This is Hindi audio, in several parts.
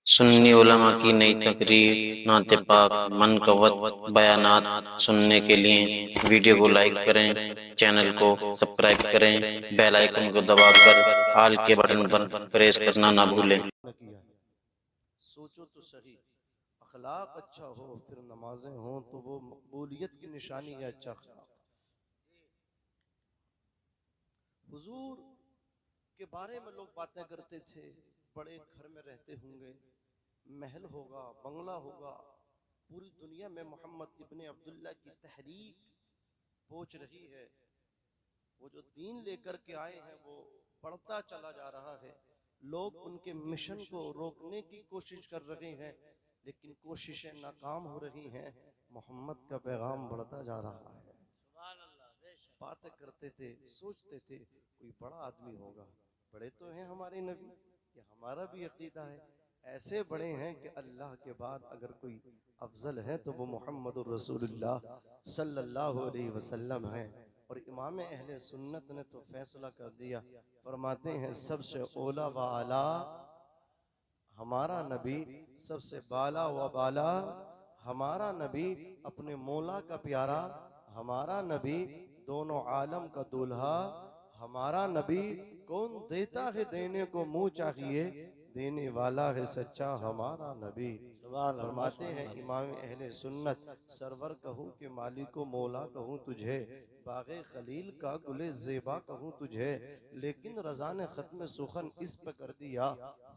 सुन्नी उलमा की नई तकरीर, नात पाक, मनकवत बयानात सुनने के लिए वीडियो को लाइक करें, चैनल को सब्सक्राइब करें, बेल आइकन को दबाकर ऑल के बटन पर प्रेस करना ना भूलें। किया है। सोचो तो सही, अखलाक अच्छा हो फिर नमाजें हों तो वो मकबूलियत की निशानी है। अच्छा अखलाक। हुजूर के बारे में लोग बातें करते थे, बड़े घर में रहते होंगे, महल होगा, बंगला होगा, पूरी दुनिया में मोहम्मद इब्ने अब्दुल्ला की तहरीक पहुंच रही है। वो जो दीन लेकर के आए हैं वो बढ़ता चला जा रहा है। लोग उनके मिशन को रोकने की कोशिश कर रहे हैं, लेकिन कोशिशें नाकाम हो रही हैं। मोहम्मद का पैगाम बढ़ता जा रहा है। बातें करते थे, सोचते थे कोई बड़ा आदमी होगा, बड़े तो हैं हमारे नबी, ये हमारा भी अकीदा है। ऐसे बड़े हैं कि अल्लाह के बाद अगर कोई अफजल है तो वो मोहम्मद रसूलुल्लाह सल्लल्लाहु अलैहि वसल्लम है। और इमाम अहले सुन्नत ने तो फैसला कर दिया, फरमाते हैं सबसे ओला व आला हमारा नबी, सबसे बाला व बाला हमारा नबी, अपने मौला का प्यारा हमारा नबी, दोनों आलम का दूल्हा हमारा नबी। कौन देता है देने को मुंह चाहिए, देने वाला है सच्चा हमारा नबी। फरमाते हैं इमाम अहले सुन्नत, सरवर कहूँ कि मालिको मौला कहूँ तुझे, बागे खलील का गुले ज़ेबा कहूँ तुझे, लेकिन रज़ा ने ख़त्म सुखन इस पे कर दिया,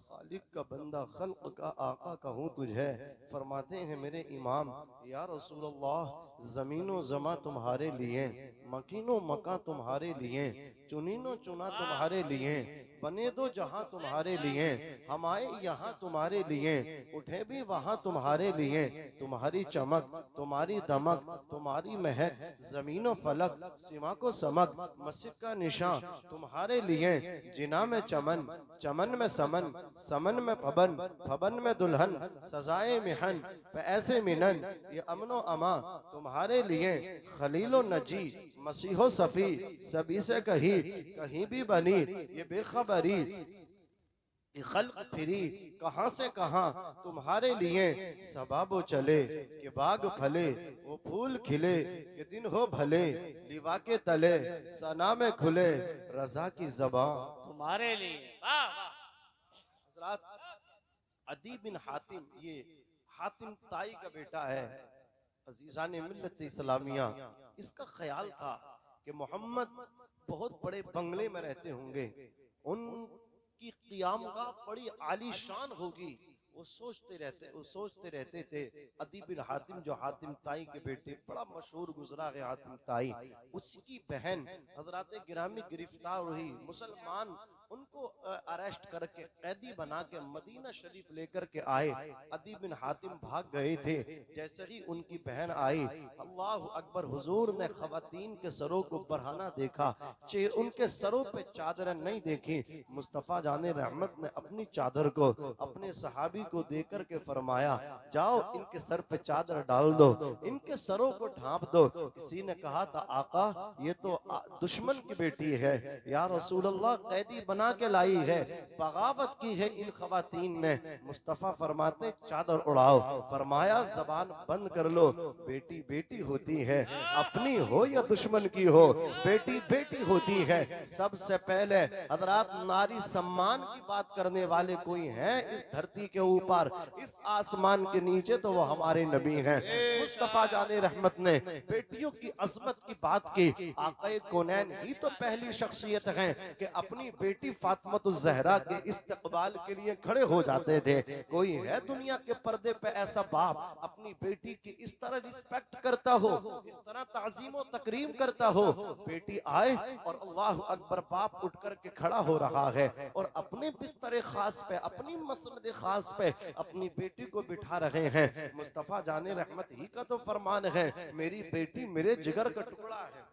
खालिक का बंदा खल्क का आका कहूँ तुझे। फरमाते हैं मेरे इमाम, या रसूलल्लाह ज़मीनो ज़मा तुम्हारे लिए, मकीनो मका तुम्हारे लिए, चुनीनो चुना तुम्हारे लिए, बने दो जहां तुम्हारे लिए, हम आए यहाँ तुम्हारे लिए, उठे भी वहां तुम्हारे लिए। तुम्हारी चमक, तुम्हारी दमक, तुम्हारी महक, जमीनो फलक, सीमा को समक, मस्जिद का निशान तुम्हारे लिए। जिना में चमन, चमन में समन, समन में फबन, फबन में दुल्हन, सजाए मिहन पे ऐसे मिनन, ये अमनो अमा तुम्हारे लिए। खलीलो नजी, मसीहो सफी, सभी से कहीं कहीं भी बनी, ये बेखबरी खल्क फिरी कहां से कहां तुम्हारे लिए। सबाबो चले के बाग फले, वो फूल खिले के दिन हो भले, लिवा के तले सना में खुले, रजा की ज़बां तुम्हारे लिए। वाह वाह। हजरात, अदी बिन हातिम, ये हातिम ताई का बेटा है, अजीजान मिल्लत इस्लामिया। इसका ख्याल था कि मोहम्मद बहुत बड़े बंगले में रहते होंगे, उनकी क़ियामगाह बड़ी आलीशान होगी। वो सोचते रहते थे। अदी बिन हातिम जो हातिम ताई के बेटे, बड़ा मशहूर गुजरा है हातिम ताई, उसकी बहन हजरात गिरामी गिरफ्तार हुई, मुसलमान उनको अरेस्ट करके कैदी बना के मदीना शरीफ लेकर के आए। अदी बिन हातिम भाग गए थे। जैसे ही उनकी बहन आई, अल्लाह अकबर, हुजूर ने खवातीन के सरों को बढ़ाना देखा, उनके सरों पे चादर नहीं देखी। मुस्तफ़ा जाने रहमत ने अपनी चादर को अपने सहाबी को देकर के फरमाया, जाओ इनके सर पे चादर डाल दो, इनके सरों को ढांप दो। किसी ने कहा था आका ये तो दुश्मन की बेटी है, या रसूल अल्लाह कैदी बना के लाई है, बगावत की है इन खवातीन ने। मुस्तफ़ा फरमाते चादर उड़ाओ। फरमाया जबान बंद कर लो, बेटी बेटी होती है, अपनी हो या दुश्मन की हो, बेटी बेटी होती है। सबसे पहले हजरात नारी सम्मान की बात करने वाले कोई हैं इस धरती के ऊपर, इस आसमान के नीचे, तो वो हमारे नबी हैं। मुस्तफ़ा जाने रहमत ने बेटियों की अजमत की बात की। आक़ाए कौनैन ही तो पहली शख्सियत हैं कि अपनी बेटी फातिमा ज़हरा के इस्तकबाल के लिए खड़े हो जाते थे। कोई है दुनिया के पर्दे पे ऐसा बाप अपनी बेटी की इस तरह रिस्पेक्ट करता हो, इस तरह ताज़ीम और तकरीम करता हो। बेटी आए और अल्लाह अकबर, बाप उठ कर के खड़ा हो रहा है और अपने बिस्तर खास पे, अपनी मसनद खास पे अपनी बेटी को बिठा रहे हैं। मुस्तफ़ा जाने रहमत ही का तो फरमान है, मेरी बेटी मेरे जिगर का टुकड़ा है,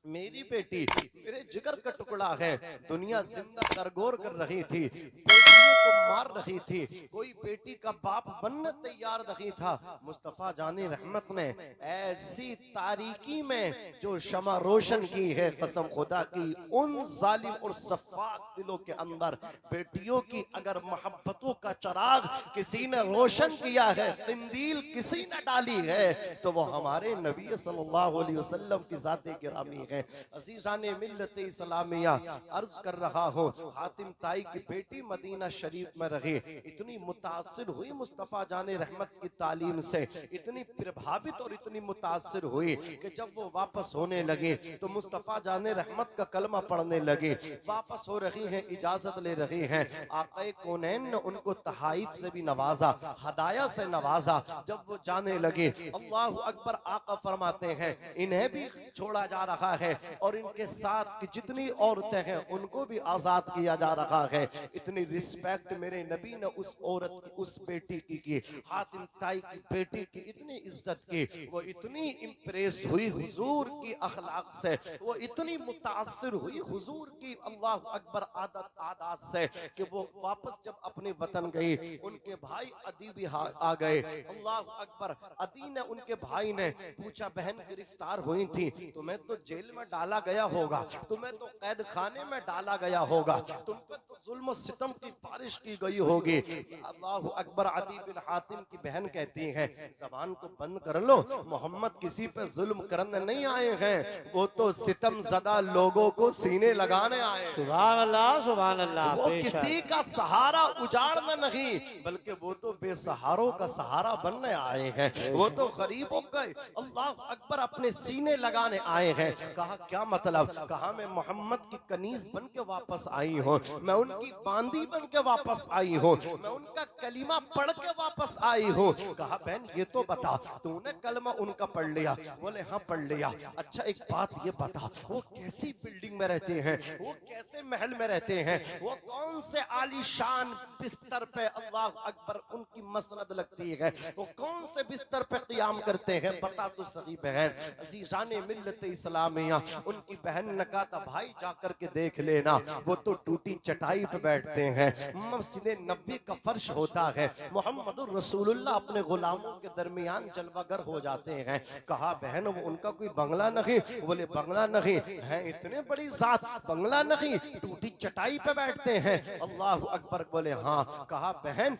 मेरी बेटी मेरे जिगर का टुकड़ा है। दुनिया जिंदा सरगोर कर रही थी, बेटियों बेटियों को मार रही थी, कोई बेटी का बाप बनने तैयार नहीं था। मुस्तफा जाने रहमत ने ऐसी तारीकी में जो शमा रोशन की है, कसम खुदा की, उन जालिम और सफाक दिलों के अंदर बेटियों की अगर मोहब्बतों का चिराग किसी ने रोशन किया है, कंदील किसी ने डाली है, तो वो हमारे नबी सल्लल्लाहु अलैहि वसल्लम की जाते गिरामी है। अजीजाने मिल्लत इस्लामिया, अर्ज कर रहा हूँ, हातिम ताई की बेटी मदीना शरीफ में रही, इतनी मुतासिर हुई मुस्तफा जाने रहमत की तालीम से, इतनी प्रभावित और इतनी मुतासिर हुई कि जब वो वापस होने लगे तो मुस्तफा जाने रहमत का कलमा पढ़ने लगे। वापस हो रही हैं, इजाजत ले रही हैं, आक़ाए कौनैन ने उनको तहाइफ से भी नवाजा, हदाया से नवाजा। जब वो जाने लगे, अल्लाह अकबर, आका फरमाते हैं इन्हें भी छोड़ा जा रहा है और इनके साथ की जितनी औरतें हैं उनको भी आजाद किया जा रहा है। इतनी रिस्पेक्ट मेरे नबी ने उस औरत की, उस बेटी की हातिम ताई की बेटी की इतनी इज्जत की, वो इतनी इम्प्रेस हुई हुजूर की अखलाक से, वो इतनी मुतासिर हुई हुजूर की अल्लाह अकबर आदत से कि वो वापस जब अपने वतन गई, उनके भाई अदी भी आ गए। अल्लाह अकबर, अदी ने, उनके भाई ने पूछा, बहन गिरफ्तार हुई थी, तुम्हें तो जेल में डाला गया होगा, तुम्हें तो कैद खाने में डाला गया होगा, तुम पे तो जुल्म सितम की बारिश की गई होगी। अल्लाह अकबर, अदी बिन हातिम की बहन कहती है, जबान को बंद कर लो, मोहम्मद किसी पे जुल्म करने नहीं आए हैं, वो तो सितम ज़दा लोगों को सीने लगाने आए। सुभान अल्लाह, सुभान अल्लाह। वो किसी का सहारा उजाड़ने नहीं, बल्कि वो तो बेसहारों का सहारा बनने आए हैं, वो तो गरीबों का अल्लाह अकबर अपने सीने लगाने आए हैं। कहा क्या मतलब? कहा मैं मोहम्मद की कनीज बन के वापस आई हूँ, मैं उनकी बांदी बन के वापस आई हूँ, मैं उनका कलीमा पढ़ के वापस आई हूँ। कहा बहन ये तो बता, तूने कलमा उनका पढ़ लिया? बोले हाँ पढ़ लिया। अच्छा एक बात ये बता, वो कैसी बिल्डिंग में रहते हैं, वो कैसे महल में रहते हैं, वो कौन से आलीशान बिस्तर पे अल्लाह अकबर उनकी मसनद लगती है, वो कौन से बिस्तर पे क़याम करते हैं, बता तो सही बहन। अज़ीज़ाने मिल्लत इस्लामिया, उनकी बहन ने कहा था भाई जाकर के देख लेना, वो तो टूटी चटाई पे बैठते हैं, मस्जिद नबी का फर्श होता है, मोहम्मदुर रसूलुल्लाह अपने गुलामों के दरमियान जलवागर हो जाते हैं। कहा बहन वो उनका कोई बंगला नहीं? बोले बंगला नहीं है, इतने बड़ी जात, बंगला नहीं, टूटी चटाई पे बैठते हैं। अल्लाह अकबर। बोले हाँ। कहा बहन,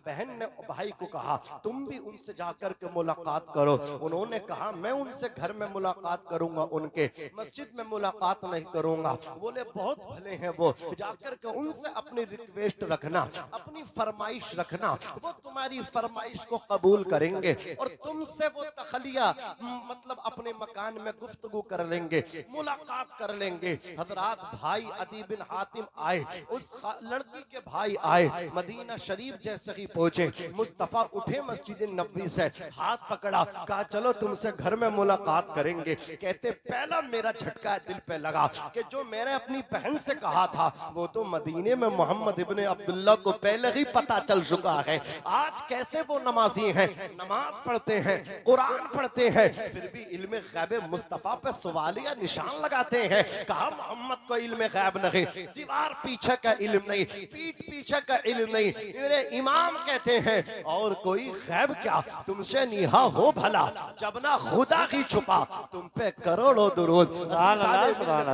बहन ने भाई को कहा तुम भी उनसे जाकर के मुलाकात करो। उन्होंने कहा मैं उनसे घर में मुलाकात करूंगा, उनके मस्जिद में मुलाकात नहीं करूंगा। बोले बहुत भले हैं वो, जाकर के उनसे अपनी रिक्वेस्ट रखना, अपनी फरमाइश रखना, वो तुम्हारी फरमाइश को कबूल करेंगे और तुमसे वो तखलिया मतलब अपने मकान में गुफ्तगू कर लेंगे, मुलाकात कर लेंगे। हजरात भाई अदी बिन हातिम आए, उस लड़की के भाई आए, मदीना शरीफ जैसे ही पहुंचे, मुस्तफा उठे मस्जिद नबवी से, हाथ पकड़ा, कहा चलो तुमसे घर में मुलाकात करेंगे। कहते पहला मेरा झटका दिल पे लगा कि जो मैंने अपनी बहन से कहा था वो तो मदीने में मोहम्मद इब्ने अब्दुल्ला को पहले ही पता चल चुका है। आज कैसे वो नमाजी हैं, नमाज पढ़ते हैं, कुरान पढ़ते हैं, फिर भी इल्म गैब मुस्तफा पे सवालिया निशान लगाते हैं। कहा मोहम्मद को इल्म गैब नहीं, दीवार पीछे का इल्म नहीं, पीठ पीछे का इल्म नहीं। मेरे इमाम कहते हैं और कोई गैब क्या तुमसे निहा हो भला, जब ना खुदा ही छुपा तुम पे करोड़ों दुरूद।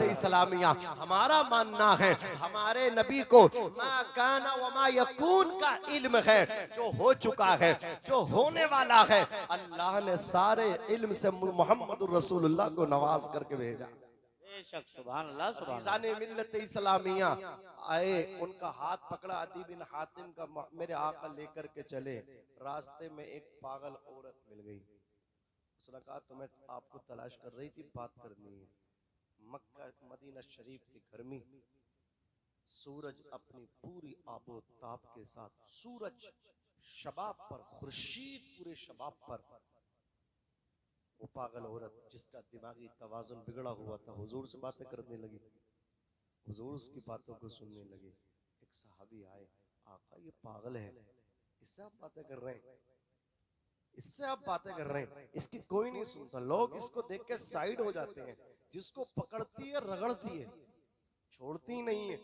इस्लामिया हमारा मानना है हमारे नबी को मा काना व मा यकून का इल्म है, जो हो चुका है, जो होने वाला है। अल्लाह ने सारे इल्म से मोहम्मद रसूलुल्लाह को नवाज करके भेजा। सुभान अल्लाह, सुभान अज़ीज़ाने मिल्लत इस्लामिया आए, उनका हाथ पकड़ा अदी बिन हातिम का, मेरे आका लेकर के चले। रास्ते में एक पागल औरत मिल गई, उसने कहा तो मैं आपको तलाश कर रही थी, बात करनी है। मक्का मदीना शरीफ की गर्मी, सूरज अपनी पूरी आबो ताप के साथ, सूरज शबाब पर, खुर्शीद पूरे शबाब पर, वो पागल औरत जिसका दिमागी तवाज़ुन बिगड़ा हुआ था हुजूर से बातें करने लगी, हुजूर उसकी बातों को सुनने लगे। एक सहाबी आए, आका ये पागल है, इससे आप बातें कर रहे हैं, इससे आप बातें कर रहे हैं, इसकी कोई नहीं सुनता। लोग इसको देख के साइड हो जाते हैं, जिसको पकड़ती है रगड़ती है, छोड़ती नहीं है।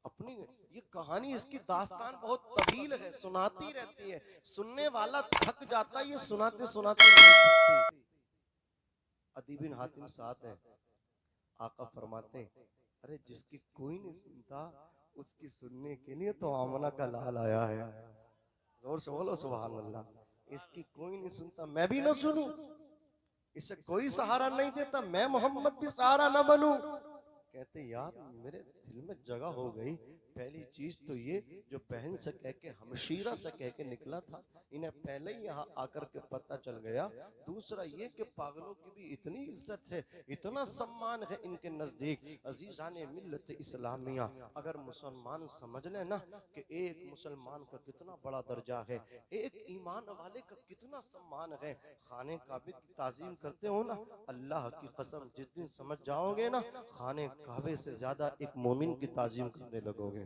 अपनी ये कहानी, इसकी दास्तान बहुत तवील है, सुनाती रहती है, सुनने वाला थक जाता है, ये सुनाते सुनाते नहीं थकती। अदी बिन हातिम साथ है, आका फरमाते हैं, अरे जिसकी कोई नहीं सुनता उसकी सुनने के लिए तो आमना का लाल आया है। जोर से बोलो सुभान अल्लाह। इसकी कोई नहीं सुनता, मैं भी ना सुनूं, इसे कोई सहारा नहीं देता, मैं मोहम्मद भी सहारा ना बनूं। कहते यार मेरे दिल में जगह हो गई। पहली चीज तो ये, जो बहन से कह के, हमशीरा से कह के निकला था, इन्हें पहले ही यहाँ आकर के पता चल गया। दूसरा ये कि पागलों की भी इतनी इज्जत है, इतना सम्मान है इनके नजदीक। अजीजाने मिल्लत इस्लामिया, अगर मुसलमान समझ ले ना कि एक मुसलमान का कितना बड़ा दर्जा है, एक ईमान वाले का कितना सम्मान है, खाने काबे की ताजीम करते हो ना, अल्लाह की कसम जिस दिन समझ जाओगे ना, खाने काबे से ज्यादा एक मोमिन की ताजीम करने लगोगे,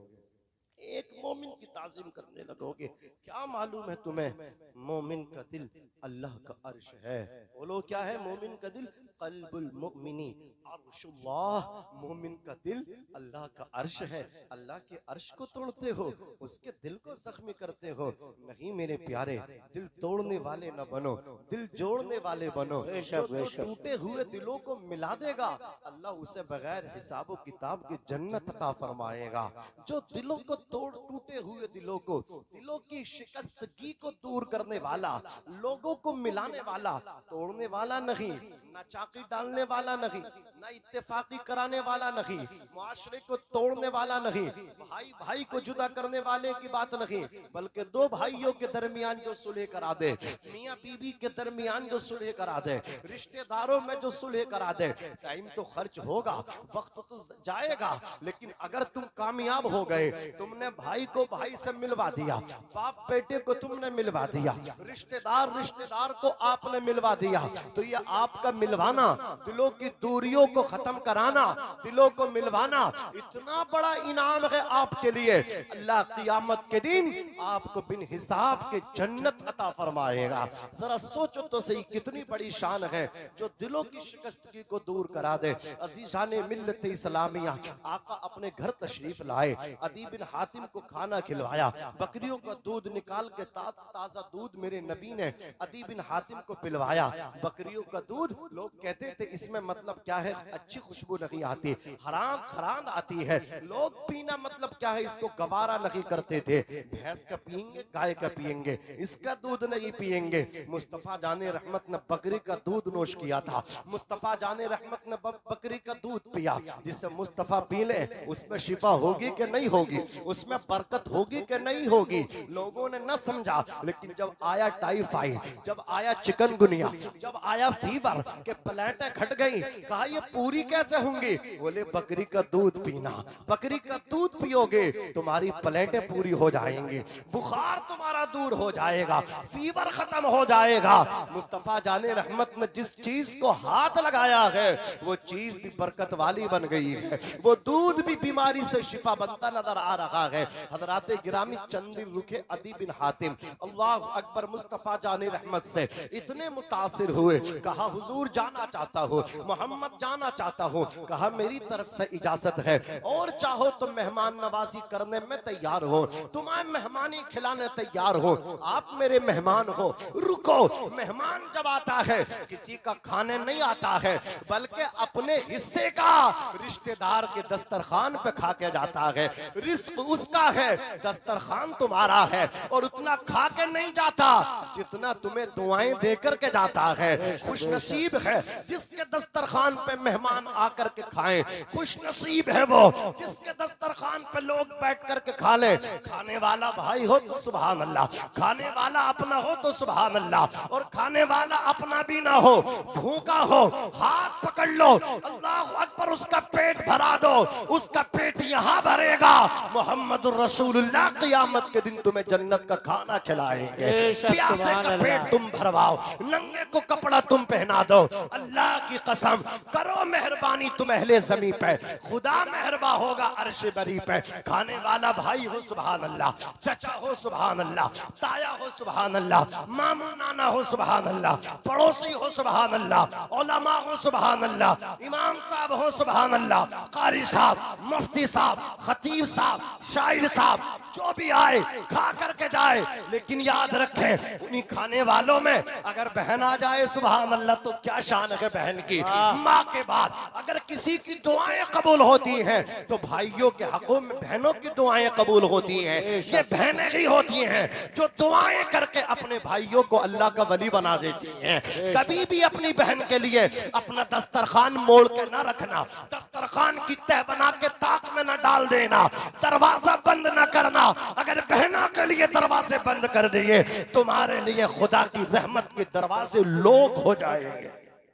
एक मोमिन की ताजीम करने लगोगे। क्या मालूम है तुम्हें, मोमिन का दिल अल्लाह का अर्श है। बोलो क्या है मोमिन का दिल? कल्बुल मुमिनी अर्शुल्लाह, मोमिन का दिल अल्लाह का अर्श है। अल्लाह के अर्श को तोड़ते हो, उसके दिल को जख्मी करते हो। नहीं मेरे प्यारे, दिल तोड़ने वाले न बनो, दिल जोड़ने वाले बनो। जो तो टूटे हुए दिलों को मिला देगा, अल्लाह उसे बगैर हिसाब व किताब की जन्नत अता फरमाएगा। जो दिलों को टूटे हुए दिलों को, दिलों की शिकस्तगी को दूर करने वाला, लोगों को मिलाने वाला, तोड़ने वाला नहीं, ना चाकी डालने वाला नहीं, ना इत्तेफाकी कराने वाला नहीं, मुआशरे को तोड़ने वाला नहीं, भाई भाई को जुदा करने वाले की बात नहीं, बल्कि दो भाइयों के दरमियान जो सुलह करा दे, मियाँ बीवी के दरमियान जो सुलह करा दे, रिश्तेदारों में जो सुलह करा दे। टाइम तो खर्च होगा, वक्त तो जाएगा, लेकिन अगर तुम कामयाब हो गए, तुमने भाई को भाई से मिलवा दिया, बाप बेटे को तुमने मिलवा दिया, रिश्तेदार को आपने मिलवा दिया, तो ये आपका मिलवाना, दिलों की दूरियों को खत्म कराना, दिलों को मिलवाना, इतना बड़ा इनाम है आपके लिए। अल्लाह क़ियामत के दिन आपको बिन हिसाब के जन्नत अता फरमाएगा। जरा सोचो तो सही, कितनी बड़ी शान है जो दिलों की शिकस्तगी को दूर करा दे। अज़ीज़ाने मिल्लत इस्लामिया, आका अपने घर तशरीफ लाए, अदी बिन हातिम को खाना खिलवाया, बकरियों का दूध निकाल के ताजा दूध मेरे नबी ने अदी बिन हातिम को पिलवाया। बकरियों का दूध, लोग कहते थे इसमें मतलब क्या है, अच्छी खुशबू नहीं आती, हराम खरांद आती है, लोग पीना मतलब क्या है इसको गवारा नहीं करते थे। भैंस का पियेंगे, गाय का पियेंगे, इसका दूध नहीं पियेंगे। मुस्तफा जाने रहमत ने बकरी का दूध नोश किया था, मुस्तफा जाने रहमत ने बकरी का दूध पिया। जिससे मुस्तफा पी ले, उसमें शिफा होगी कि नहीं होगी, उसमें बरकत होगी कि नहीं होगी, लोगों ने न समझा। लेकिन जब आया टाइफाइड, जब आया चिकनगुनिया, जब आया फीवर के प्लेटें घट गई, कहा ये पूरी कैसे होंगी? बोले बकरी का दूध पीना, बकरी का दूध पियोगे तुम्हारी प्लेटें पूरी हो जाएंगी, बुखार तुम्हारा दूर हो जाएगा, फीवर खत्म हो जाएगा। मुस्तफा जाने रहमत ने जिस चीज को हाथ लगाया है वो चीज भी बरकत वाली बन गई है, वो दूध भी बीमारी से शिफा बनता नजर आ रहा है। हजराते गिरामी चंद दिन रुके अदी बिन हातिम, अल्लाह अकबर, मुस्तफा जाने रहमत से इतने मुतासिर हुए, कहा हुजूर जाना चाहता हूँ, मोहम्मद जाना चाहता हूँ। कहा मेरी तरफ से इजाजत है, और चाहो तो मेहमान नवाजी करने में तैयार हो, तुम्हें मेहमानी खिलाने तैयार हो, आप मेरे मेहमान हो। रुको, मेहमान जब आता है किसी का खाने नहीं आता है, बल्कि अपने हिस्से का रिश्तेदार के दस्तरखान पे खा के जाता है। रिस्क उसका है, दस्तरखान तुम्हारा है, और उतना खा के नहीं जाता जितना तुम्हें दुआएं देकर के जाता है। खुश नसीब है जिसके दस्तरखान पे मेहमान आकर के खाएं, खुश नसीब है वो जिसके दस्तरखान पे लोग बैठ कर के खा ले। खाने वाला भाई हो तो सुभान अल्लाह, खाने वाला अपना हो तो सुभान अल्लाह, और खाने वाला अपना भी ना हो, भूखा हो, हाथ पकड़ लो, अल्लाह अकबर, उसका पेट भरा दो, उसका पेट यहाँ भरेगा। मोहम्मद रसूलुल्लाह क़ियामत के दिन तुम्हें जन्नत का खाना खिलाएंगे। प्यासे का पेट तुम भरवाओ, नंगे को कपड़ा तुम पहना दो। अल्लाह की कसम, करो करो मेहरबानी तुम अहले ज़मीं पे, खुदा मेहरबा होगा अर्श बरी पे। खाने वाला भाई हो सुभान अल्लाह, चचा हो सुभान अल्लाह, ताया हो सुभान अल्लाह, मामू नाना हो सुभान अल्लाह, पड़ोसी हो सुभान अल्लाह, उलमा हो सुभान अल्लाह, इमाम साहब हो सुभान अल्लाह, कारी साहब, मुफ्ती साहब, खतीब साहब, शायर साहब, जो भी आए खा करके जाए, लेकिन याद रखें उन्हीं खाने वालों में अगर बहन आ जाए सुभान अल्लाह तो क्या शान है बहन की। माँ के बाद अगर किसी की दुआएं कबूल होती हैं तो भाइयों के हकों में बहनों की दुआएं कबूल होती हैं। ये बहनें ही होती हैं जो दुआएं करके अपने भाइयों को अल्लाह का वली बना देती हैं। कभी भी अपनी बहन के लिए अपना दस्तरखान मोड़ के ना रखना, दस्तरखान की तह बना के ताक में न डाल देना, दरवाजा बंद न करना। अगर बहनों के लिए दरवाजे बंद कर दिए तुम्हारे लिए खुदा की रहमत के दरवाजे लोग हो जाएंगे।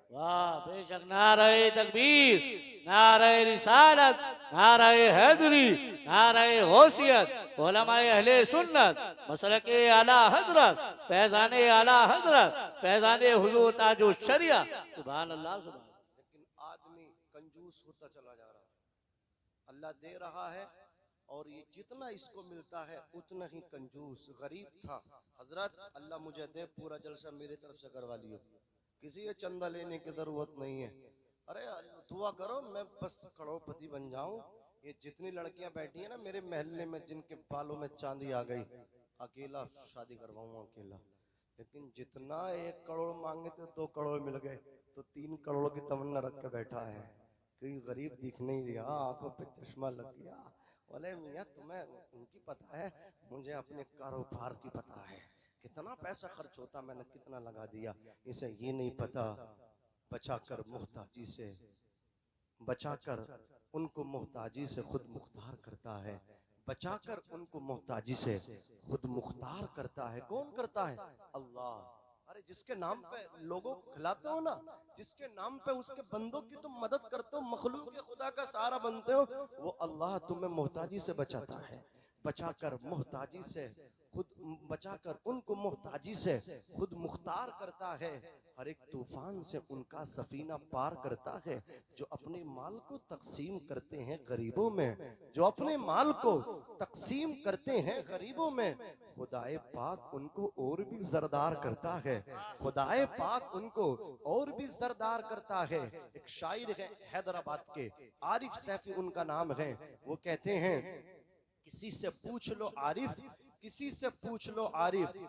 वाह बेशक। नारे तकबीर, नारे रिसालत, नारे हैदरी, नारे गौसियत, उलमाए अहले सुन्नत, मसलके आला हजरत, फैजाने आला हजरत, फैजाने हुजूर ताजो शरिया। सुभान अल्लाह सुभान। लेकिन आदमी कंजूस होता चला जा रहा है। अल्लाह दे रहा है और ये जितना इसको मिलता है उतना ही कंजूस। गरीब था, हजरत अल्लाह मुझे दे, पूरा जलसा मेरी तरफ से करवा लियो, किसी ये चंदा लेने की जरूरत नहीं है। अरे दुआ करो मैं बस करोड़पति बन जाऊं। ये जितनी लड़कियां बैठी हैं ना मेरे महल्ले में जिनके बालों में चांदी आ गई, अकेला शादी करवाऊंगा अकेला। लेकिन जितना 1 करोड़ मांगे तो 2 करोड़ मिल गए तो 3 करोड़ की तमन्ना रख के बैठा है। कोई गरीब दिख नहीं रहा, आंखों पे चश्मा लग गया। बोले मियाँ तुम्हें उनकी पता है, मुझे अपने कारोबार की पता है, कितना पैसा खर्च होता मैंने कितना लगा दिया। इसे ये नहीं पता बचाकर मुहताजी से, बचाकर उनको मुहताजी से खुद मुख्तार करता है, बचाकर उनको मुहताजी से खुद मुख्तार करता है। कौन करता है? अल्लाह। अरे जिसके नाम पे लोगों को खिलाते हो ना, जिसके नाम पे उसके बंदों की तुम मदद करते हो, मखलूक खुदा का सहारा बनते हो, वो अल्लाह तुम्हें मोहताजी से बचाता है। बचाकर मोहताजी से खुद, बचाकर उनको मोहताजी से खुद मुख्तार करता है। हर एक तूफान से उनका सफीना पार करता है। जो अपने माल को तकसीम करते हैं गरीबों में, जो अपने माल को तकसीम करते हैं गरीबों में, खुदाए पाक उनको और भी जरदार करता है। खुदाए पाक उनको और भी जरदार करता है। एक शायर है हैदराबाद के, आरिफ सैफी उनका नाम है। वो कहते हैं किसी से पूछ लो आरिफ, किसी से पूछ लो आरिफ।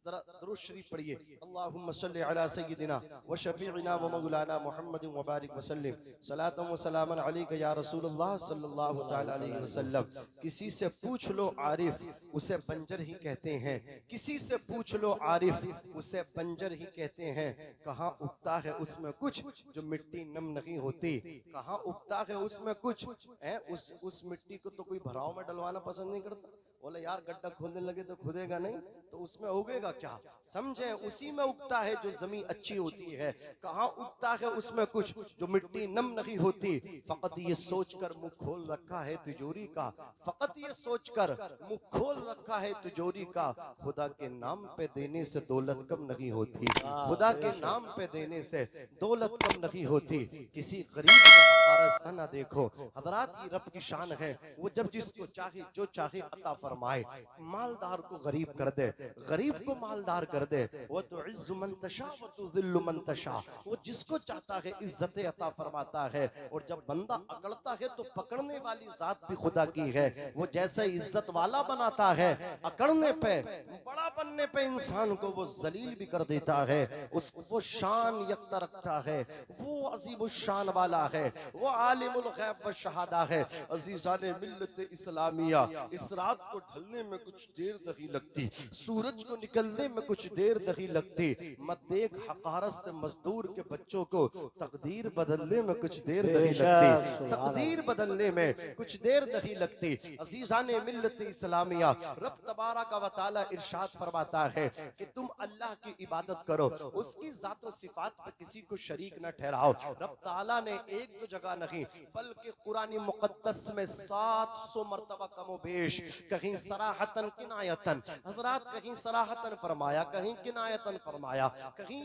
जरा दुरूद शरीफ पढ़िए। अल्लाहुम्मा सल्ली अला सय्यिदिना व शफीइना व मौलाना मुहम्मद व बारिक वसल्लिम सलातन व सलामन अलैका या रसूलुल्लाह सल्लल्लाहु तआला अलैहि वसल्लम। किसी से पूछ लो आरिफ, उसे बंजर ही कहते हैं। किसी से पूछ लो आरिफ, उसे बंजर ही कहते हैं। कहाँ उगता है उसमें कुछ जो मिट्टी नम नहीं होती, कहाँ उगता है उसमें कुछ है, उस मिट्टी को तो कोई भराव में डलवाना पसंद नहीं करता। बोले यार गड्ढा खोदने लगे तो खुदेगा नहीं, तो उसमें उगेगा क्या? समझे, उसी में उगता है जो जमीन अच्छी होती है। कहाँ उगता है उसमें कुछ जो मिट्टी नम नहीं होती। फकत ये सोचकर मुंह खोल रखा है तिजोरी का, फकत ये सोचकर मुंह खोल रखा है तिजोरी का। खुदा के नाम पे देने से दौलत कम नहीं होती, खुदा के नाम पे देने से दौलत कम नहीं होती। किसी गरीब को हमारा सा ना देखो। हजरात ये रब की शान है, वो जब जिसको चाहे जो चाहे अता फरमाए। मालदार को गरीब कर दे, गरीब को मालदार कर दे। वो तो इज्जु मन तशा व तुज़िल्लु मन तशा, वो जिसको चाहता है इज्जत अता फरमाता है। और जब बंदा अकड़ता है तो पकड़ने वाली जात भी खुदा की है। वो जैसे इज्जत वाला बनाता है, अकड़ने पे बड़ा बनने पे इंसान को वो जलील भी कर देता है। वो शान यकता रखता है, वो अजीब शान वाला है, वो आलिमुल गैब व शहादा है। अजीज़ाने मिल्लत इस्लामिया, इस रात को ढलने में कुछ देर नहीं लगती, सूरज को निकलने में कुछ देर नहीं लगती। मत देख हकारत से मजदूर के बच्चों को, तकदीर बदलने में कुछ देर नहीं लगती, तकदीर बदलने में कुछ देर नहीं लगती। अजीज़ाने मिल्लत इस्लामिया, रब तबारक व तआला इरशाद फरमा फरमाता है कि तुम अल्लाह की इबादत करो, उसकी जात और सिफात पर किसी को शरीक न ठहराओ। रब ताला ने एक दो जगह नहीं बल्कि कुरानी मुक़द्दस में 700 मरतबा कमो बेश, कहीं सराहतन किनायतन हजरात, कहीं सराहतन फरमाया, कहीं किनायतन फरमाया, कहीं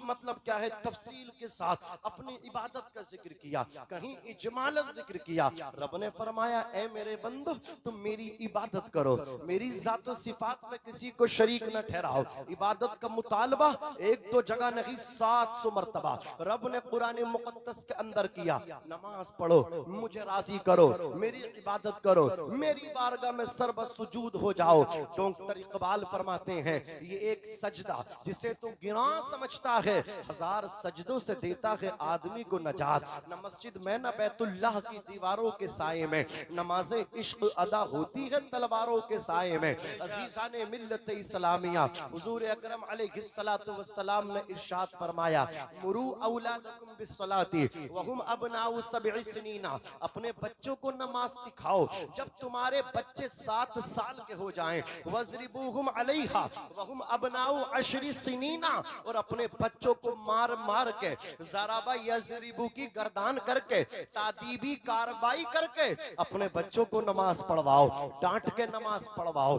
मतलब क्या है तफसील के साथ अपनी इबादत का जिक्र किया, कहीं इजमालन जिक्र किया। रब ने फरमाया ए मेरे बंदो तुम मेरी इबादत करो, मेरी जात और सिफात में किसी को शरीक न ठहराओ। इबादत का मुतालबा एक दो जगह नहीं 700 मरतबा रब ने कुरान मुक़द्दस के अंदर किया। नमाज पढ़ो, मुझे राजी करो, मेरी इबादत करो, मेरी बारगाह में सरबत सुजूद हो जाओ। डॉक्टर इकबाल फरमाते हैं ये एक सजदा जिसे तू गिना समझता है, 1000 सजदों से देता है आदमी को नजात। न मस्जिद में न बैतुल्लाह की दीवारों के साये में, नमाज़े इश्क अदा होती है तलवारों के साये में। अजीज़ाने मिल्लत इस्लामिया हुजूर अकरम अलैहिस्सलातु वस्सलाम ने इरशाद फरमाया मुरू औलादकुम बिस्सलाती वहुम अबनाउ सब'i सिनीना, अपने बच्चों को नमाज सिखाओ जब तुम्हारे बच्चे 7 साल के हो जाएं। वज़रिबूहुम अलैहा वहुम अबनाउ 10 सिनीना, और अपने बच्चों को मार मार के ज़राबा यज़रिबू की गर्दान करके तादीबी कार्रवाई करके अपने बच्चों को नमाज पढ़वाओ, डांट के नमाज पढ़वाओ,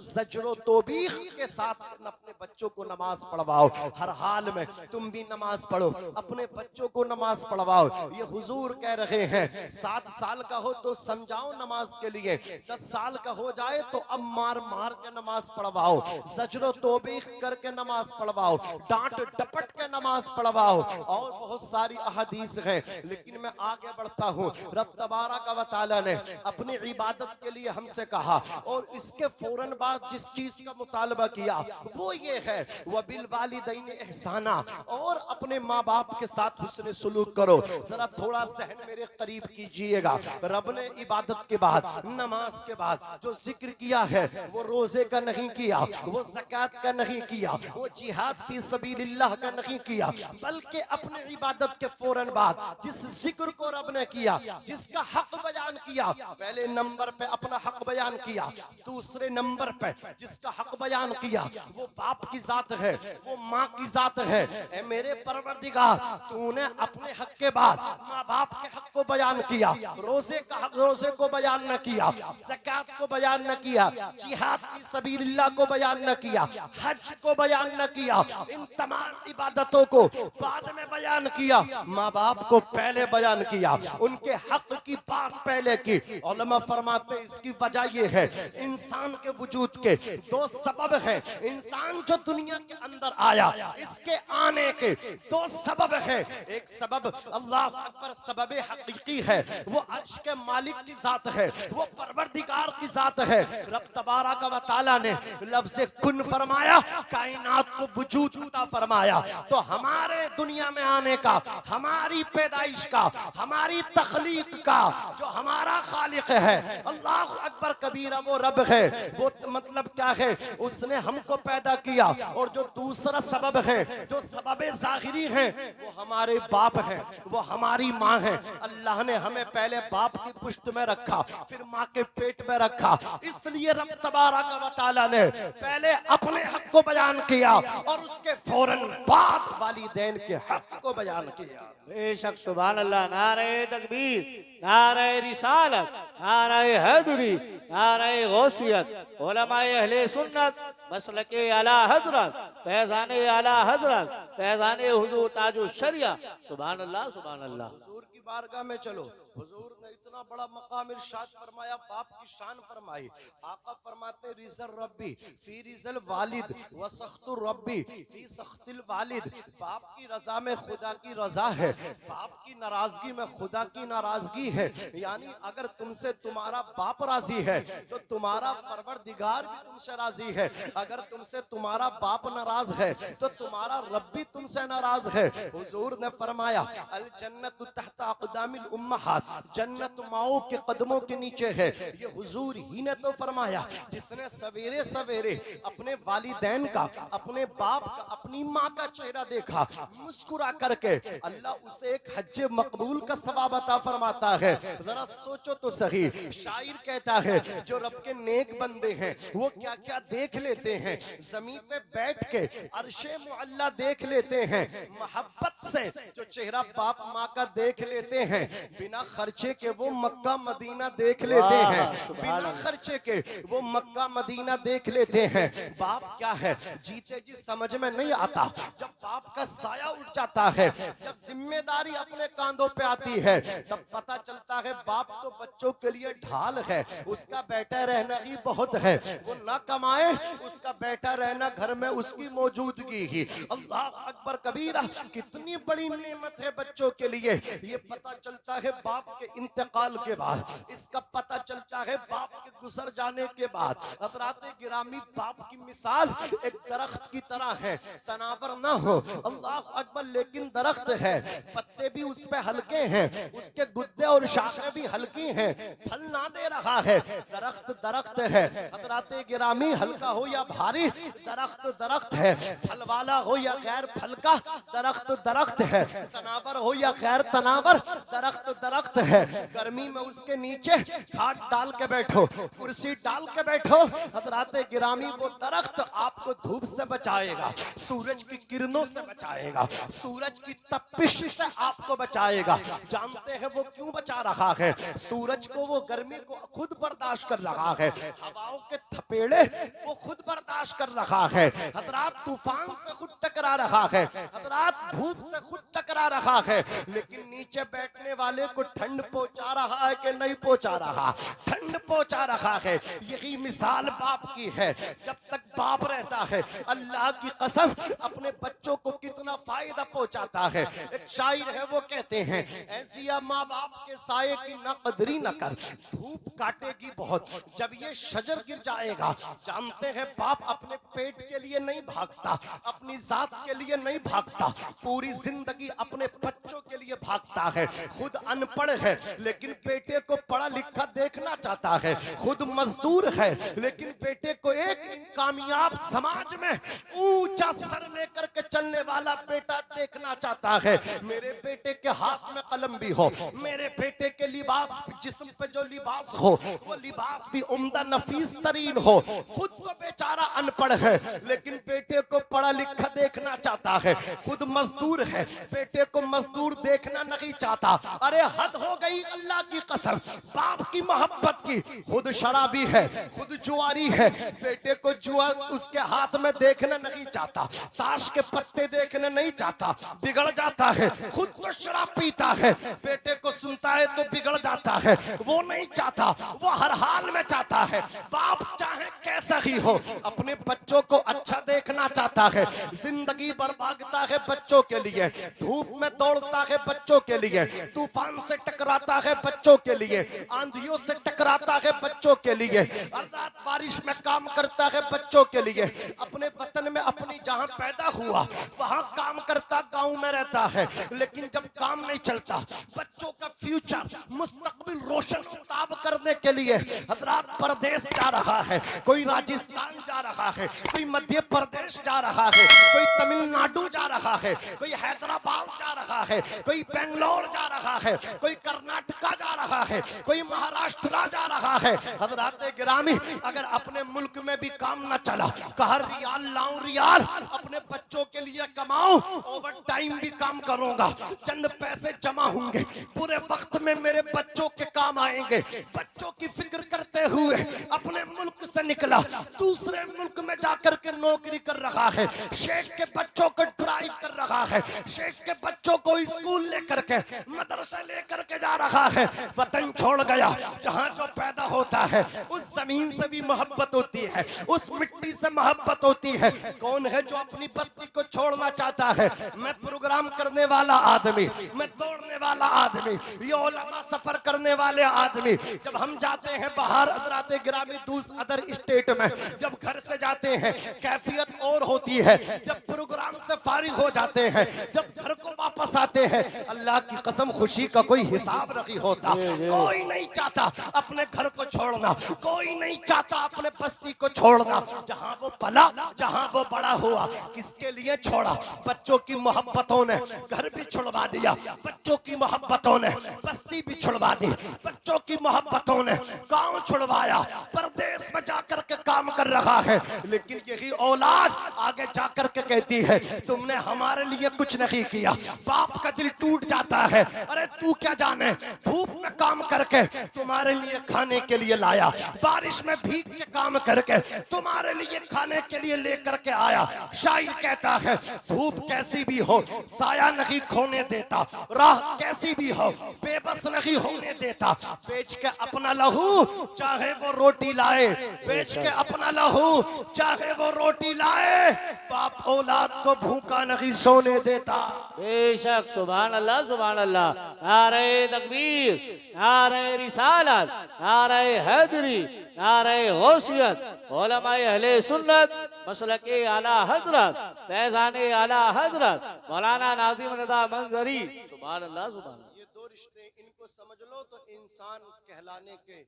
ज़ज्रो तौबीख के साथ अपने बच्चों को नमाज पढ़वाओ। हर हाल में तुम भी नमाज पढ़ो, अपने बच्चों को नमाज पढ़वाओ। ये हुजूर कह रहे हैं 7 साल का हो तो समझाओ नमाज के लिए, 10 साल का हो जाए तो अब मार मार के नमाज पढ़वाओ, ज़ज्रो तौबीख करके नमाज पढ़वाओ, डांट डपट के नमाज पढ़वाओ। और बहुत सारी अहादीस हैं, लेकिन मैं आगे बढ़ता हूँ। रब तबारक व तआला ने अपनी इबादत के लिए हमसे कहा और इसके फौरन बाद जिस चीज का मुतालबा किया वो ये है वबिल वालिदैन एहसाना, और अपने माँ बाप के साथ हुस्न सुलूक करो। जरा थोड़ा सहन मेरे करीब कीजिएगा। रब ने इबादत के बाद, नमाज के बाद जो जिक्र किया है वो रोजे का नहीं किया, वो ज़कात का नहीं किया, वो जिहाद फी सबीलिल्लाह का नहीं किया, बल्कि अपने इबादत के फौरन बाद जिस जिक्र को रब ने किया, जिसका हक बयान किया, पहले नंबर पे अपना हक बयान किया, दूसरे नंबर पे जिसका हक बयान किया वो बाप की जात है, वो माँ की जात है। ए मेरे परवरदिगार, तूने अपने हक के बाद माँ बाप के हक को बयान किया, रोजे का हक, रोजे को बयान न किया, ज़कात को बयान न किया, जिहाद फी सबीलिल्लाह को बयान न किया, हज को बयान न किया, इन तमाम इबादतों को बाद में बयान किया, माँ बाप को पहले बयान किया, उनके हक की बात पहले की। उलमा फरमाते इसकी वजह यह है इंसान के वजूद के 2 सबब हैं। इंसान जो दुनिया के अंदर आया, इसके आने के 2 सबब हैं। एक सबब अल्लाह अकबर सबब हकीकी है, वो अर्श के मालिक की जात है, वो परवरदिगार की जात है। रब तबारक व तआला ने लफ्ज़ कुन फरमाया, कायनात को वजूद अता फरमाया। तो हमारे दुनिया में आने का, हमारी पैदाइश का, हमारी तख्लीक का जो हमारा खालिक है अल्लाह अकबर कबीरा, वो रब है। वो मतलब क्या है, उसने हमको पैदा किया। और जो दूसरा सबब है, जो सबब ज़ाहिरी है, वो हमारे बाप हैं, वो हमारी माँ है। अल्लाह ने हमें पहले बाप की पुश्त में रखा, फिर माँ के पेट में रखा। इसलिए रब तबारक व तआला ने पहले अपने हक को बयान किया और उसके फौरन बाद वालिदैन के हक को बयान किया। बेशक सुभान अल्लाह। नारे तकबीर, नारे रिसालत, नारे हैदरी, नारे गौसियत, उलमाए अहले सुन्नत, मसलके आला हजरत, फैज़ाने आला हजरत, फैज़ाने हुजूर ताजुश शरिया। सुभान अल्लाह, सुभान अल्लाह। हुजूर की बारगाह में चलो। हुजूर ने इतना बड़ा मकाम इरशाद फरमाया, बाप की शान फरमाई। आका फरमाते रिज़ल रब्बी फी रिज़ल वालिद व सख्तुर रब्बी फी सख्तिल वालिद। बाप की रजा में खुदा की रजा है, बाप की नाराजगी में खुदा की नाराजगी है। यानी अगर तुमसे तुम्हारा बाप राजी है तो तुम्हारा परवरदिगार भी तुमसे राजी है। अगर तुमसे तुम्हारा बाप नाराज है तो तुम्हारा रब भी तुमसे नाराज है। हुजूर ने फरमाया अल जन्नतु तहत अक़दामिल उम्महात, जन्नत माओ के कदमों के नीचे है। ये हुजूर ही ने तो फरमाया। जिसने सवेरे सवेरे अपने वालिदैन का, अपने बाप का, अपनी माँ का चेहरा देखा मुस्कुरा करके, अल्लाह उसे एक हज मकबूल का सवाब अता फरमाता है। जरा सोचो तो सही। शायर कहता है जो रब के नेक बंदे हैं वो क्या क्या देख लेते लेते हैं, जमीन पे बैठ के अर्शे मुअल्ला देख लेते हैं, मोहब्बत से जो चेहरा बाप माँ का देख लेते हैं, बिना खर्चे के वो मक्का मदीना देख लेते हैं, बिना खर्चे के वो मक्का मदीना देख लेते हैं। बाप क्या है जीते जी समझ में नहीं आता, जब बाप का साया उठ जाता है, जब जिम्मेदारी अपने कांधों पे आती है, तब पता चलता है बाप तो बच्चों के लिए ढाल है, उसका बैठा रहना ही बहुत है, वो ना कमाए उसका बैठा रहना घर में उसकी मौजूदगी ही अल्लाह अकबर कबीरा कितनी बड़ी नेमत है बच्चों के लिए। ये पता चलता है बाप के इंतकाल के बाद, इसका पता चलता है बाप के गुजर जाने के बाद। हज़रात गिरामी बाप की मिसाल एक दरख्त की तरह है, तनावर ना हो अल्लाह अकबर, लेकिन दरख्त है, पत्ते भी उस पे हल्के हैं, उसके गुद्दे और शाखें भी हल्की हैं, फल ना दे रहा है, दरख्त दरख्त है। हज़रात गिरामी हल्का हो या भारी दरख्त दरख्त है, फल वाला हो या गैर फल का दरख्त दरख्त है, तनावर हो या गैर तनावर दरख्त दरख्त है। गर्मी में उसके नीचे खाट डाल के बैठो, कुर्सी डाल के बैठो, हज़रात गिरामी वो दरख्त आपको धूप से बचाएगा, सूरज की किरणों से बचाएगा, सूरज की तपिश से आपको बचाएगा। जानते हैं वो क्यों बचा रहा है? सूरज को वो गर्मी को खुद बर्दाश्त कर रहा है, हवाओं के थपेड़े वो खुद बर्दाश्त कर रहा है, हज़रात तूफान से खुद टकरा रहा है, हज़रात धूप से खुद टकरा रहा है, लेकिन नीचे बैठने वाले को ठंड पहुंचा रहा है कि नहीं पहुंचा रहा? ठंड पहुंचा रहा है। यही मिसाल बाप की है। जब तक बाप रहता है अल्लाह की कसम अपने बच्चों को कितना फायदा पहुंचाता है। एक शायर है वो कहते हैं ऐसी माँ बाप के साये की न कदरी न कर, धूप काटेगी बहुत, जब ये शजर गिर जाएगा। जानते हैं बाप अपने पेट के लिए नहीं भागता, अपनी जात के लिए नहीं भागता, पूरी जिंदगी अपने बच्चों के लिए भागता है। खुद अनपढ़ है लेकिन बेटे को पढ़ा लिखा देखना चाहता है, खुद मजदूर है लेकिन बेटे को एक कामयाब समाज में ऊंचा सर लेकर के चलने वाला बेटा देखना चाहता है। मेरे बेटे के हाथ में कलम भी हो, मेरे बेटे के लिबास जिस्म पे जो लिबास हो वो लिबास भी उम्दा नफीस तरीन हो। खुद तो बेचारा अनपढ़ है लेकिन बेटे को पढ़ा लिखा देखना चाहता है, खुद मजदूर है बेटे को मजदूर देखना नहीं चाहता। अरे हद हो गई अल्लाह की कसम बाप की मोहब्बत की। खुद शराबी है, खुद जुआरी है, बेटे को जुआ उसके हाथ में देखना नहीं चाहता, ताश के पत्ते देखने नहीं चाहता, बिगड़ जाता है। खुद तो शराब पीता है, बेटे को सुनता है तो बिगड़ जाता है, वो नहीं चाहता, वो हर हाल में चाहता है। बाप चाहे कैसा ही हो अपने बच्चों को अच्छा देखना चाहता है, जिंदगी बर्बादता है बच्चों के लिए, धूप में दौड़ता है बच्चों के लिए, तूफान से टकराता है बच्चों के लिए, आंधियों से टकराता है बच्चों के लिए, रात बारिश में काम करता है बच्चों के लिए, अपने वतन में अपनी जहां पैदा हुआ वहां काम करता, गांव में रहता है, लेकिन जब काम नहीं चलता बच्चों का फ्यूचर मुस्तकबिल रोशन ताब करने के लिए हजरात परदेश जा रहा है, कोई राजस्थान जा रहा है, कोई मध्य प्रदेश जा रहा है, कोई तमिलनाडु जा रहा है, कोई हैदराबाद जा रहा है, कोई बेंगलोर जा रहा है, कोई कर्नाटका जा रहा है, कोई महाराष्ट्र जा रहा है। हजरात गिरामी अगर अपने मुल्क में भी काम न चला, कहा रियाल लाऊं रियाल अपने बच्चों के लिए कमाऊं, ओवर टाइम भी काम करूंगा, चंद पैसे जमा होंगे, पूरे वक्त में मेरे बच्चों के काम आएंगे। बच्चों की फिक्र करते हुए अपने मुल्क से निकला, दूसरे मुल्क में जाकर के नौकरी कर रहा है, शेख के बच्चों को ड्राइव कर रहा है, शेख के बच्चों को स्कूल लेकर के मदरसा लेकर के जा रहा है। वतन छोड़ गया, जहां जो पैदा होता है उस जमीन से भी मोहब्बत होती है, उस मिट्टी से मोहब्बत होती है। कौन है जो अपनी बस्ती को छोड़ना चाहता है? मैं प्रोग्राम करने वाला आदमी, मैं दौड़ने वाला आदमी, ये उलमा सफर करने वाले आदमी, जब हम जाते हैं बाहर हज़रात गिरामी दूसरे अदर स्टेट में, जब घर से जाते हैं कैफियत और होती है, जब प्रोग्राम से फारिग हो जाते हैं, जब घर को वापस वापस आते हैं, अल्लाह की कसम खुशी का कोई हिसाब नहीं होता। कोई नहीं चाहता अपने घर को छोड़ना, कोई नहीं चाहता अपने बस्ती को छोड़ना, जहां वो पला, जहां वो बड़ा हुआ। किसके लिए छोड़ा? बच्चों की मोहब्बतों ने घर भी छुड़वा दिया, बच्चों की मोहब्बतों ने बस्ती भी छुड़वा दी, बच्चों की मोहब्बतों ने गांव छुड़वाया, परदेश में जाकर के काम कर रहा है। लेकिन यही औलाद आगे जाकर के कहती है तुमने हमारे लिए कुछ नहीं किया। बाप का दिल टूट जाता है, अरे तू क्या जाने, धूप में काम करके तुम्हारे लिए खाने के लिए लाया, बारिश में भीग के काम करके तुम्हारे लिए खाने के लिए लेकर के आया। शायर कहता है धूप कैसी भी हो साया नहीं खोने देता, राह कैसी भी हो बेबस नहीं होने देता। बेच के अपना लहू चाहे वो रोटी लाए, बेच के अपना लहू चाहे वो रोटी लाए, बाप औलाद को भूखा नहीं सोने देता। बेशक, सुभान अल्लाह, सुभान अल्लाह। नारे तकबीर, नारे रिसालत, नारे हैदरी, नारे गौसियत, उलमाए अहले सुन्नत, मसलके आला हजरत, फैज़ाने आला हजरत मौलाना नाज़िम रज़ा मंजरी। सुभान अल्लाह, सुभान अल्लाह। ये दो रिश्ते इनको समझ लो तो इंसान कहलाने के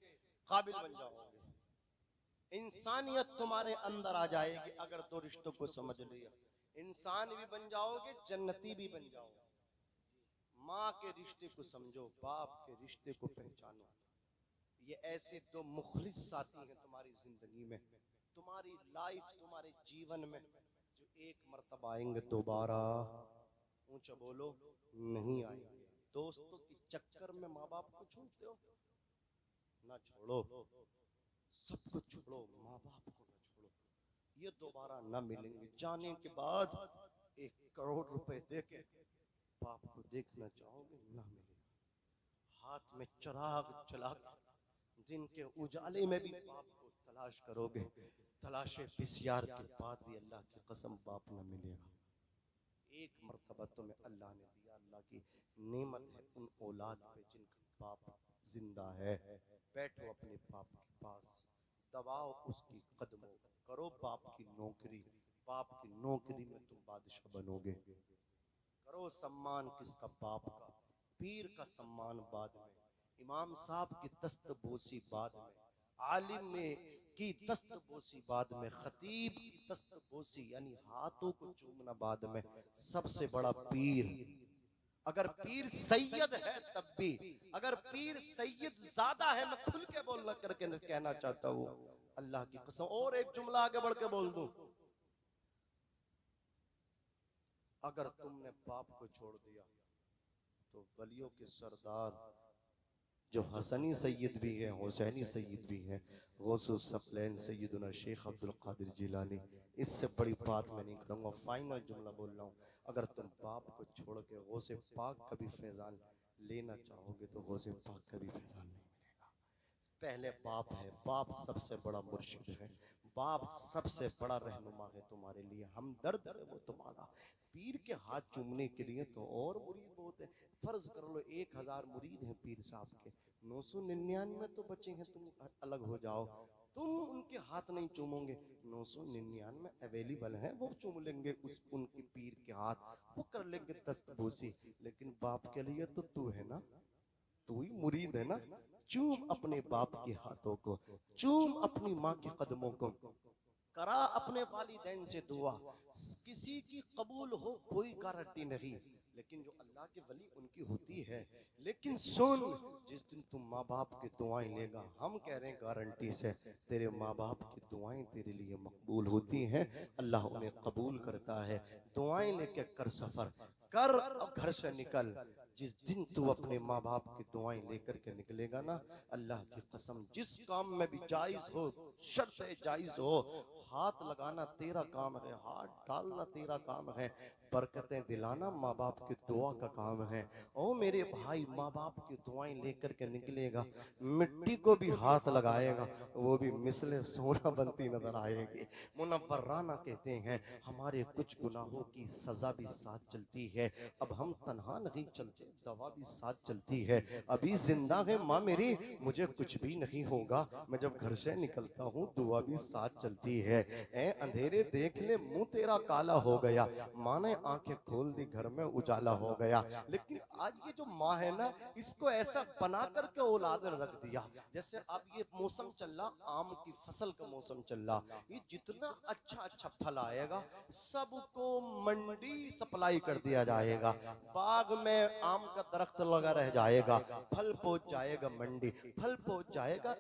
काबिल बन जाओगे। इंसानियत तुम्हारे अंदर आ जाएगी अगर दो रिश्तों को समझ लिया। इंसान भी बन जाओगे, जन्नती भी बन जाओगे। माँ के रिश्ते को समझो, बाप के रिश्ते को पहचानो। ये ऐसे दो मुखलिस साथी हैं तुम्हारी जिंदगी में, तुम्हारी लाइफ, तुम्हारे जीवन में, जो एक मर्तबा आएंगे, दोबारा ऊंचा बोलो नहीं आएंगे। दोस्तों के चक्कर में माँ बाप को छोड़ते हो ना, छोड़ो, सब कुछ छोड़ो, माँ बाप को ना छोड़ो। ये दोबारा ना मिलेंगे। जाने के बाद 1 करोड़ रुपए देके बाप को देखना चाहोगे, ना मिलेगा। हाथ में चिराग चला दिन के उजाले में भी बाप को तलाश करोगे, तलाशे बिस्यार के बाद भी अल्लाह की कसम बाप न मिलेगा। एक मर्तबा तुम्हें अल्लाह ने दिया, अल्लाह की नेमत है उन औलाद पे जिनका बाप जिंदा है। बैठो अपने बाप के पास, दबाओ उसकी कदमों, करो बाप की नौकरी, बाप की नौकरी में तुम बादशाह बनोगे। करो सम्मान किसका? बाप का। पीर का सम्मान बाद में, इमाम साहब की दस्तबोसी बाद में, आलिम में की दस्तबोसी बाद में, खतीब की दस्तबोसी यानी हाथों को चूमना बाद में। सबसे बड़ा पीर, अगर पीर सैयद है तब भी, अगर पीर सैयद ज्यादा है, मैं खुल के बोलना करके कहना चाहता हूँ अल्लाह की कसम। और एक जुमला आगे बढ़ के बोल दूं, अगर तुमने बाप को छोड़ दिया तो वलियों के सरदार जो हसनी सैयद भी हैं, हुसैनी सैयद भी हैं, गौसुस सफलैन सैयदुना शेख अब्दुल कादिर जिलानी, इससे बड़ी बात मैं नहीं करूँगा। फाइनल जुमला बोल रहा हूँ, अगर तुम बाप को छोड़ के गौसे पाक का भी फैजान लेना चाहोगे तो गौसे पाक का भी फैजान नहीं मिलेगा। पहले बाप है, बाप सबसे बड़ा मुर्शिद है, बाप सबसे बड़ा रहनुमा है तुम्हारे लिए, हमदर्द है वो तुम्हारा। पीर के हाथ चूमने के लिए तो और मुरीद बहुत है। फर्ज कर लो 1000 मुरीद हैं पीर साहब के, 999 तो बचे हैं, तुम अलग हो जाओ, तुम उनके हाथ नहीं चूमोगे, 999 अवेलेबल हैं, वो चूम लेंगे उस उनके पीर के हाथ, वो कर लेंगे दस्तबोसी। लेकिन बाप के लिए तो तू है ना, तू ही मुरीद है ना। चूम अपने बाप के हाथों को, चूम अपनी माँ के कदमों को, करा अपने वालिदैन से दुआ। किसी की कबूल हो कोई गारंटी नहीं, लेकिन जो अल्लाह के वली उनकी होती है। लेकिन सुन, जिस दिन तुम माँ बाप की दुआएं लेगा, हम कह रहे हैं गारंटी से, तेरे माँ बाप की दुआएं तेरे लिए मकबूल होती हैं, अल्लाह उन्हें कबूल करता है। दुआएं लेके कर सफर कर, अब घर से निकल। जिस दिन तू अपने माँ बाप की दुआएं लेकर के निकलेगा ना, अल्लाह की कसम, जिस काम में भी जायज हो, शर्त जायज हो, हाथ लगाना तेरा काम है, हाथ डालना तेरा काम है, बरकतें दिलाना माँ बाप की दुआ का काम है। ओ मेरे भाई, माँ बाप की दुआएं लेकर के निकलेगा, मिट्टी को भी हाथ लगाएगा, वो भी मिसले सोना बनती नजर आएगी। मुनव्वर राना कहते हैं, हमारे कुछ गुनाहों की सजा भी साथ चलती है, अब हम तन्हा नहीं चलते, दवा भी साथ चलती है। अभी जिंदा है माँ मेरी, मुझे कुछ भी नहीं होगा, मैं जब घर से निकलता हूँ दुआ भी साथ चलती है। ए अंधेरे देख ले मुंह तेरा काला हो गया, माँ ने आंखें खोल दी घर में उजाला हो गया। लेकिन आज ये जो माँ है ना, इसको ऐसा बना करके औलाद ने रख दिया। जैसे अब ये मौसम चल रहा, आम की फसल का मौसम चल रहा, ये जितना अच्छा अच्छा फल आएगा सबको मंडी सप्लाई कर दिया जाएगा। बाग में आम का दरख्त लगा रह जाएगा, फल पहुंच जाएगा मंडी, फल पहुंच जाएगा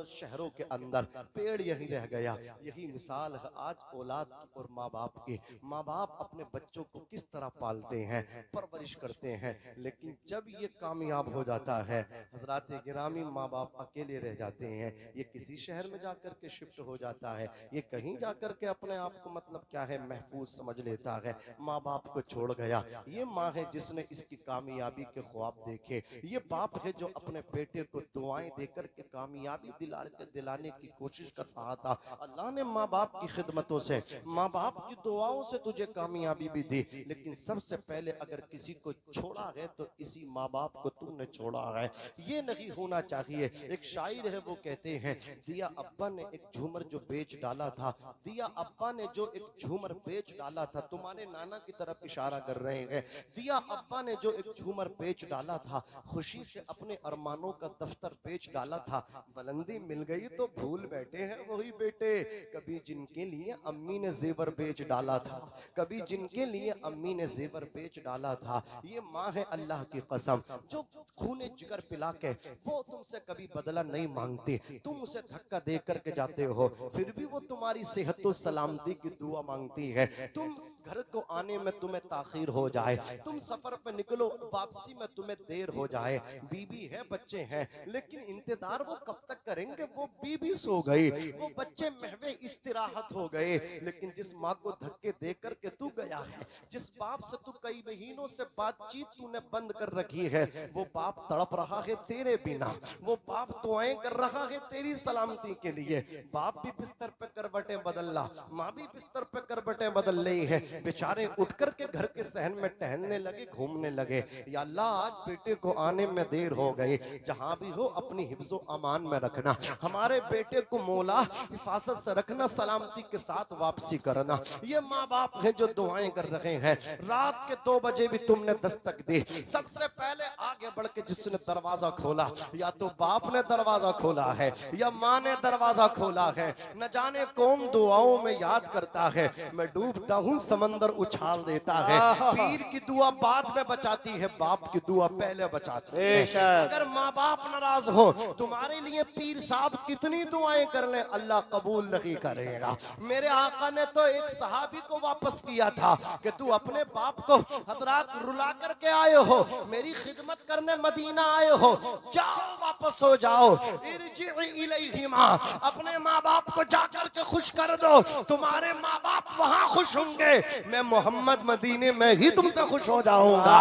शहरों के अंदर, पेड़ यही रह गया। यही मिसाल है आज औलाद और माँ बाप की। माँ बाप अपने बच्चों को किस तरह पालते हैं, परवरिश करते हैं, लेकिन जब ये कामयाब हो जाता है हजरात गिरामी, माँ बाप अकेले रह जाते हैं। ये किसी शहर में जाकर के शिफ्ट हो जाता है, ये कहीं जाकर के अपने आप को मतलब क्या है महफूज समझ लेता है, माँ बाप को छोड़ गया। ये माँ है जिसने इसकी कामयाबी के ख्वाब देखे, ये बाप है जो अपने बेटे को दुआएं देकर के कामयाबी दिलाने की कोशिश कर रहा था। अल्लाह ने माँ बाप की खिदमतों से, माँ बाप की दुआओं से तुझे कामयाबी भी दी, लेकिन सबसे पहले अगर किसी को छोड़ा है तो इसी माँ बाप को तुमने छोड़ा है। ये नहीं होना चाहिए। एक शायर है वो कहते हैं, दिया अब्बा ने एक झूमर जो बेच डाला था, दिया अब्बा ने जो एक झूमर बेच डाला था, तुम्हारे नाना की तरफ इशारा कर रहे हैं। दिया अब्बा ने जो एक झूमर बेच डाला था, खुशी से अपने अरमानों का दफ्तर बेच डाला था, बुलंदी मिल गई तो भूल बैठे हैं वही बेटे, कभी जिनके लिए अम्मी ने जेवर बेच डाला था, कभी जिनके लिए अम्मी ने जेवर बेच डाला था। ये माँ है अल्लाह की कसम जो खूने जिगर पिला के वो तुमसे कभी बदला नहीं मांगती, तुम उसे धक्का दे करके जाते हो, फिर भी वो तुम्हारी सेहत और सलामती की दुआ मांगती है। तुम घर को आने में तुम्हें ताखीर हो जाए, तुम सफर पर निकलो वापसी में तुम्हें देर हो जाए, बीबी है बच्चे हैं, लेकिन इंतजार वो कब तक करेंगे, वो बीबी सो गई, वो बच्चे महवे इस्तिराहत हो गए, लेकिन जिस माँ को धक्के दे करके तू गया है, जिस बाप से तू कई महीनों से बातचीत तूने बंद कर रखी है, वो बाप तड़प रहा है तेरे बिना, वो बाप दुआएं कर रहा है तेरी सलामती के लिए। बाप भी बिस्तर पे करवटें बदल रहा, माँ भी बिस्तर पे करवटें बदल रही है, बेचारे उठ करके घर के सहन में टहलने लगे, घूमने लगे। या अल्लाह आज बेटे को आने में देर हो गई, जहां भी हो अपनी हिफ्ज़ो अमान में रखना, हमारे बेटे को मौला हिफाजत से रखना, सलामती के साथ वापसी करना। ये माँ बाप है जो दुआएं कर रहे हैं। रात के 2 बजे भी तुमने दस्तक दी, सबसे पहले आगे बढ़ के जिसने दरवाजा खोला, या तो बाप ने दरवाजा खोला है या माँ ने दरवाजा खोला है। न जाने कौन दुआओं में याद करता है, मैं डूबता हूँ समंदर उछाल देता है। पीर की दुआ बाद में बचाती है, बाप की दुआ पहले बचाती है। अगर माँ बाप नाराज हो, तुम्हारे लिए पीर साहब कितनी दुआएं कर ले, अल्लाह कबूल नहीं करेगा। मेरे आका ने तो एक सहाबी को वापस किया था कि तू अपने बाप को हजरात रुला करके आए हो, मेरी खिदमत करने मदीना आए हो, जाओ वापस हो जाओ, इरजि'i इलैहिमा, अपने माँ बाप को जाकर के खुश कर दो, तुम्हारे माँ बाप वहां खुश होंगे, मैं मोहम्मद मदीने में ही तुमसे खुश हो जाऊंगा।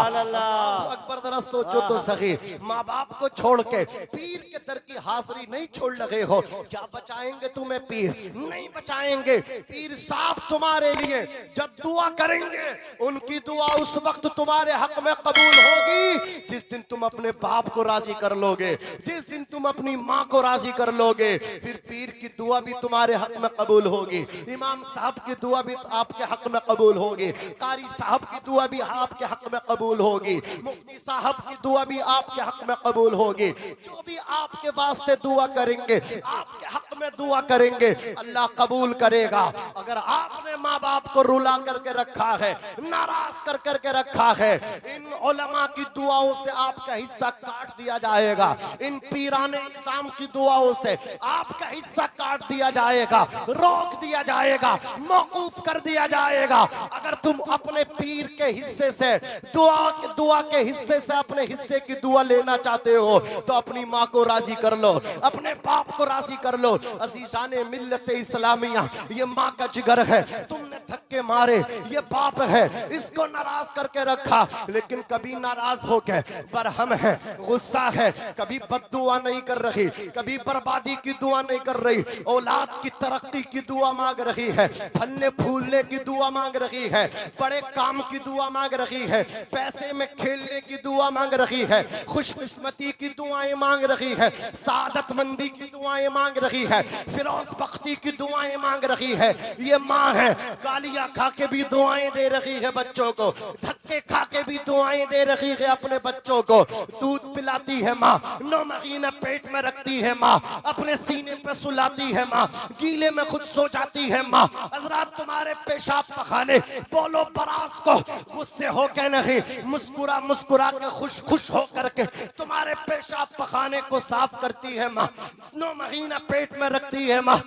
अकबर जरा सोचो तो सही, माँ बाप को छोड़ के पीर के दर की हाजिरी नहीं छोड़ लगे हो, क्या बचाएंगे तुम्हें पीर? नहीं बचाएंगे। पीर साहब तुम्हारे लिए जब दुआ करेंगे, उनकी दुआ उस वक्त तुम्हारे हक में कबूल होगी जिस दिन तुम अपने बाप को राजी कर लोगे, जिस दिन तुम अपनी माँ को राजी कर लोगे, फिर पीर की दुआ भी तुम्हारे हक में कबूल होगी, इमाम साहब की दुआ भी आपके हक में कबूल होगी, कारी साहब की दुआ भी आपके हक में कबूल होगी, मुफ्ती साहब की दुआ भी आपके हक में कबूल होगी। जो भी आपके वास्ते दुआ करेंगे, आपके हक में दुआ करेंगे, अल्लाह कबूल करेगा। अगर आपने माँ बाप को रुला करके रखा है, नाराज कर करके रखा है, इन उलमा की दुआओं से आपका हिस्सा काट दिया जाएगा, इन पीराने इस्लाम की दुआओं से आपका हिस्सा काट दिया जाएगा, रोक दिया जाएगा, मौकूफ कर दिया जाएगा। अगर तुम अपने पीर के हिस्से से दुआ के हिस्से से अपने हिस्से की दुआ लेना चाहते हो तो अपनी माँ को राजी कर लो, अपने बाप को राजी कर लो। अजीजाने मिल्लत इस्लामिया, ये माँ का जिगर है, तुमने धक्के मारे, ये बाप है, इसको नाराज करके रखा, लेकिन कभी नाराज होकर बरहम है, गुस्सा है, कभी बद्दुआ नहीं कर रही, कभी बर्बादी की दुआ नहीं कर रही, औलाद की तरक्की की दुआ मांग रही है, फलने फूलने की दुआ मांग रही है, बड़े काम की दुआ मांग रही है, पैसे में खेलने की दुआ मांग रही है, खुशकिस्मती की दुआएं मांग रही है, सादतमंदी की दुआएं मांग रही है, फिरोज बख्ती की दुआएं मांग रही है। ये माँ है, गालियां खा के भी दुआएं दे रही है बच्चों को, धक्के खा के भी दुआएं दे रही है अपने बच्चों को, दूध पिलाती है माँ, 9 महीने पेट में रखती है माँ, अपने सीने पे सुलाती है माँ, गीले में खुद सो जाती है माँ। हज़रात तुम्हारे पेशाब पखाने बोलो बरास को गुस्से हो के नहीं, मुस्कुरा मुस्कुरा के खुश खुश हो करके तुम्हारे पेशाब पखाने को साफ करती है माँ, 9 महीना पेट में रखती है माँ,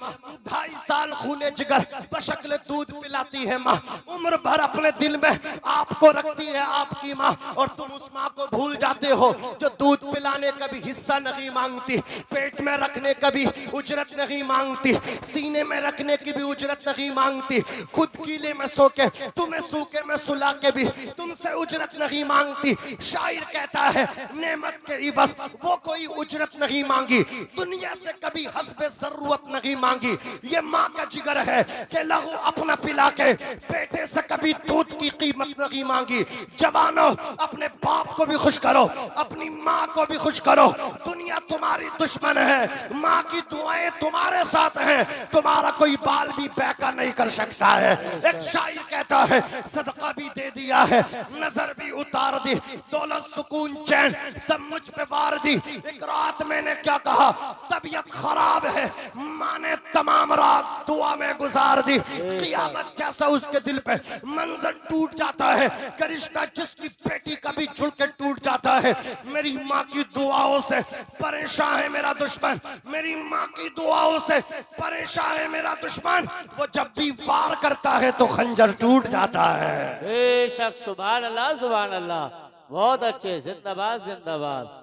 2.5 साल खूने जिगर बशक्ल दूध पिलाती है माँ, उम्र भर अपने दिल में आपको रखती है आपकी माँ, और तुम उस माँ को भूल जाते हो जो दूध पिलाने का भी हिस्सा नहीं मांगती, पेट में रखने का भी उजरत नहीं मांगती, सीने में रखने की भी उजरत नहीं मांगती, खुद गीले में सो के तुम्हें सूखे में सुला के भी तुमसे उजरत नहीं मांगती। शायर कहता है नेमत के इवज वो कोई उजरत नहीं मांगी, दुनिया से कभी हस्बे जरूरत नहीं मांगी। ये माँ का जिगर है कि लहू अपना पिला के बेटे से कभी दूध की कीमत नहीं मांगी। जवानों, अपने बाप को भी खुश करो, अपनी माँ को भी खुश करो। दुनिया तुम्हारी दुश्मन है, माँ की दुआएं तुम्हारे साथ हैं, तुम्हारा कोई बाल भी बैका नहीं कर सकता है। एक शायर कहता है सदका भी दे दिया है, नजर भी उतार दी, दौलत सुकून चैन सब मुझ पे वार दी। एक रात मैंने क्या कहा, तबीयत खराब है, माँ ने तमाम रात दुआ में गुजार दी। क़ियामत जैसा उसके दिल पे मंजर टूट जाता है, करिश्ता जिसकी बेटी कभी जुड़ के टूट जाता है। मेरी माँ की दुआओं से परेशान है मेरा दुश्मन, मेरी माँ की दुआओं से परेशान है मेरा दुश्मन। वो जब भी वार करता है तो खंजर टूट जाता है। बेशक, सुभान अल्लाह सुभान अल्लाह, बहुत अच्छे, जिंदाबाद जिंदाबाद।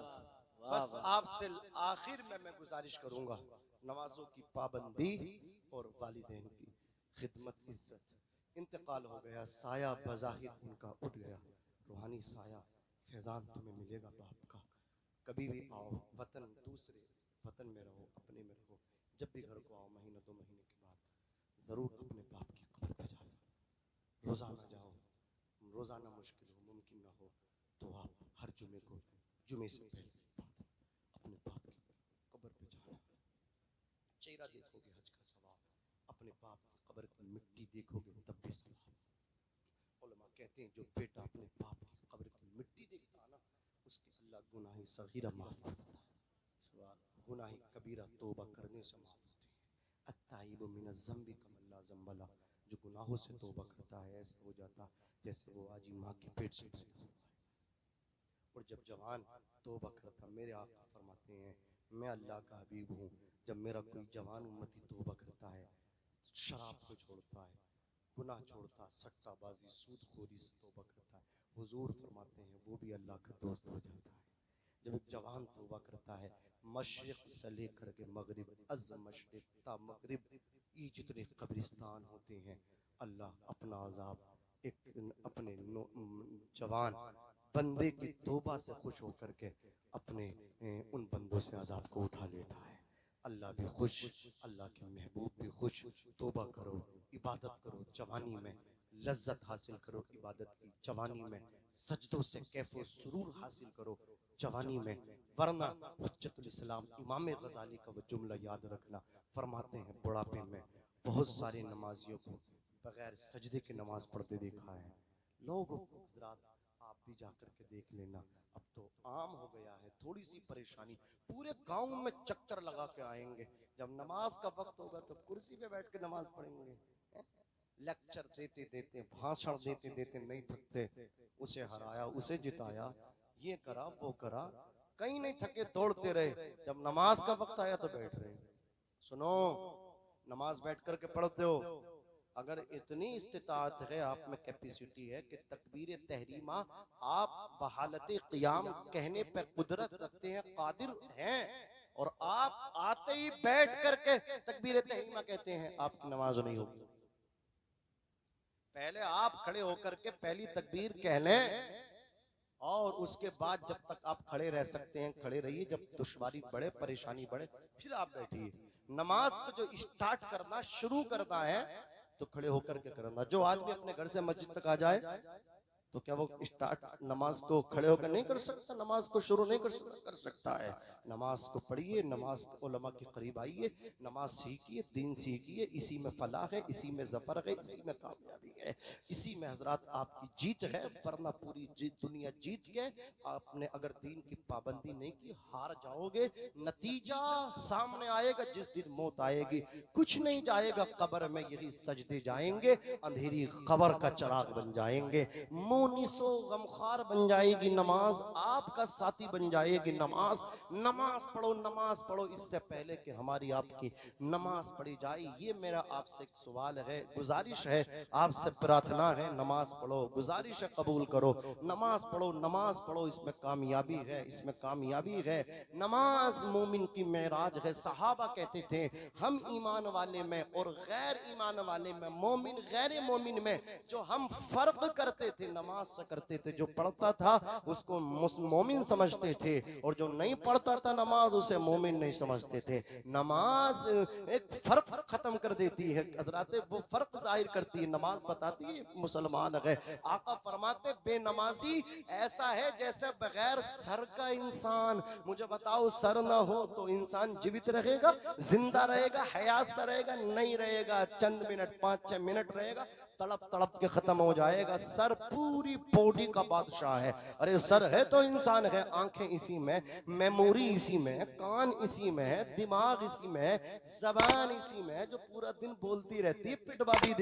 बस आपसे आखिर में मैं गुजारिश करूंगा, नमाजों की पाबंदी और वालिदैन की खिदमत, इज्जत। इंतकाल हो गया, साया बज़ाहिर उनका उठ गया, रूहानी साया फैजान तुम्हें मिलेगा बाप का। कभी भी आओ, वतन दूसरे वतन में रहो, अपने में रहो। जब भी घर को आओ, महीना 2 महीने के बाद जरूर अपने बाप की कब्र पे जाओ। रोजाना जाओ, रोजाना मुश्किल हो, मुमकिन ना हो तो आप हर जुमे को, जुमे से पहले अपने बाप की कब्र पे जाना। चेहरा देखोगे हज का सवाब, अपने बाप की कब्र की मिट्टी देखोगे तब भी सवाब। उलमा कहते हैं जो बेटा अपने बाप की कब्र की मिट्टी देखता है ना, उसके अल्लाह गुनाही सगीरा माफ करता है, गुनाही कबीरा तौबा करने से माफ होती है। अत्ताइबु मिनज़ ज़ंबि कमल्ला ज़ंबला, जो गुनाहों से तौबा करता है ऐसा हो जाता जैसे वो आज ही माँ के पेट से पैदा हुआ है। और जब जवान तौबा करता, मेरे आका फरमाते हैं मैं अल्लाह का हबीब हूँ, जब मेरा कोई जवान उम्मती तौबा करता है, शराब को छोड़ता है, गुनाह छोड़ता, सट्टाबाजी सूदखोरी से तौबा करता है, हुजूर फरमाते हैं वो भी अल्लाह का दोस्त हो जाता है। जब एक जवान तौबा करता है, मशरिक से लेकर के मगरिब, अज़ मशरिक ता मगरिब, ये जितने कब्रिस्तान होते हैं, अल्लाह अपना अजाब एक अपने जवान बंदे की तौबा से खुश होकर के अपने उन बंदों से अजाब को उठा लेता है। अल्लाह भी खुश, अल्लाह के महबूब भी खुश। तौबा करो, इबादत करो, जवानी में लज्जत हासिल करो इबादत की, जवानी में सजदों से कैफो सुरूर हासिल करो जवानी में, वरना हुज्जतुल इस्लाम इमाम गजाली का वो जुमला याद रखना, फरमाते हैं बुढ़ापे में बहुत सारे नमाजियों को बगैर सजदे के नमाज पढ़ते देखा है। लोगों को हज़रात आप भी जाकर के देख लेना, अब तो आम हो गया है, थोड़ी सी परेशानी, पूरे गांव में चक्कर लगा के आएंगे, जब नमाज का वक्त होगा तो कुर्सी पे बैठ के नमाज पढ़ेंगे। लेक्चर देते देते, भाषण देते देते नहीं थकते, उसे हराया, उसे जिताया, ये करा वो करा, कहीं नहीं थके, दौड़ते रहे। जब नमाज का वक्त आया तो बैठ रहे। सुनो, नमाज बैठ करके पढ़ते हो, अगर इतनी इस्तिताअत है, आप में कैपेसिटी है कि तकबीर तहरीमा आप बहालत क़ियाम कहने पे कुदरत रखते हैं, कादिर हैं, और आप आते ही बैठ करके तकबीर तहरीमा कहते हैं, आपकी नमाज नहीं होगी। पहले आप खड़े होकर के पहली तकबीर कह लें और उसके बाद जब तक आप खड़े रह सकते हैं खड़े रहिए, जब दुश्वारी बढ़े परेशानी बढ़े फिर आप बैठिए। नमाज को जो स्टार्ट करना शुरू करना है तो खड़े होकर के करना। जो आदमी अपने घर से मस्जिद तक आ जाए तो क्या वो स्टार्ट नमाज को खड़े होकर नहीं कर सकता, नमाज को शुरू नहीं कर सकता है। नमाज को पढ़िए, नमाज उलमा के करीब आइए, नमाज सीखिए, दीन सीखिए। इसी में फलाह है, इसी में ज़फ़र है, इसी में कामयाबी है, इसी में हजरत आपकी जीत है। वरना पूरी दुनिया जीत के आपने अगर दीन की पाबंदी नहीं की हार जाओगे। नतीजा सामने आएगा जिस दिन मौत आएगी, कुछ नहीं जाएगा कब्र में, यही सजदे जाएंगे, अंधेरी कब्र का चिराग बन जाएंगे, मुनीसो गमखार बन जाएगी नमाज, आपका साथी बन जाएगी नमाज। नमाज पढ़ो, नमाज पढ़ो, इससे पहले कि हमारी आपकी नमाज पढ़ी जाए ये मेरा आपसे एक सवाल है, गुजारिश है, आपसे प्रार्थना है। नमाज पढ़ो, गुजारिश है, कबूल करो, नमाज पढ़ो, नमाज पढ़ो, इसमें कामयाबी है, इसमें कामयाबी है। नमाज मोमिन की मेराज है। सहाबा कहते थे हम ईमान वाले में और गैर ईमान वाले में, मोमिन गैर मोमिन में जो हम फर्क करते थे नमाज से करते थे। जो पढ़ता था उसको मोमिन समझते थे और जो नहीं पढ़ता था नमाज उसे मोमिन नहीं समझते थे। नमाज एक फर्क खत्म कर देती है हज़रात, वो फर्क जाहिर करती है। नमाज बताती है मुसलमान है। आका फरमाते बेनमाजी ऐसा है जैसे बगैर सर का इंसान। मुझे बताओ सर ना हो तो इंसान जीवित रहेगा, जिंदा रहेगा, हयात से रहेगा? नहीं रहेगा। चंद मिनट 5-6 मिनट रहेगा, तड़प तड़प के खत्म हो जाएगा। सर पूरी बॉडी का बादशाह है। अरे सर है तो इंसान है, आंखें इसी में, मेमोरी इसी में, कान इसी में, दिमाग इसी में, जबान इसी में, जो पूरा दिन बोलती रहती है, पिटवा भी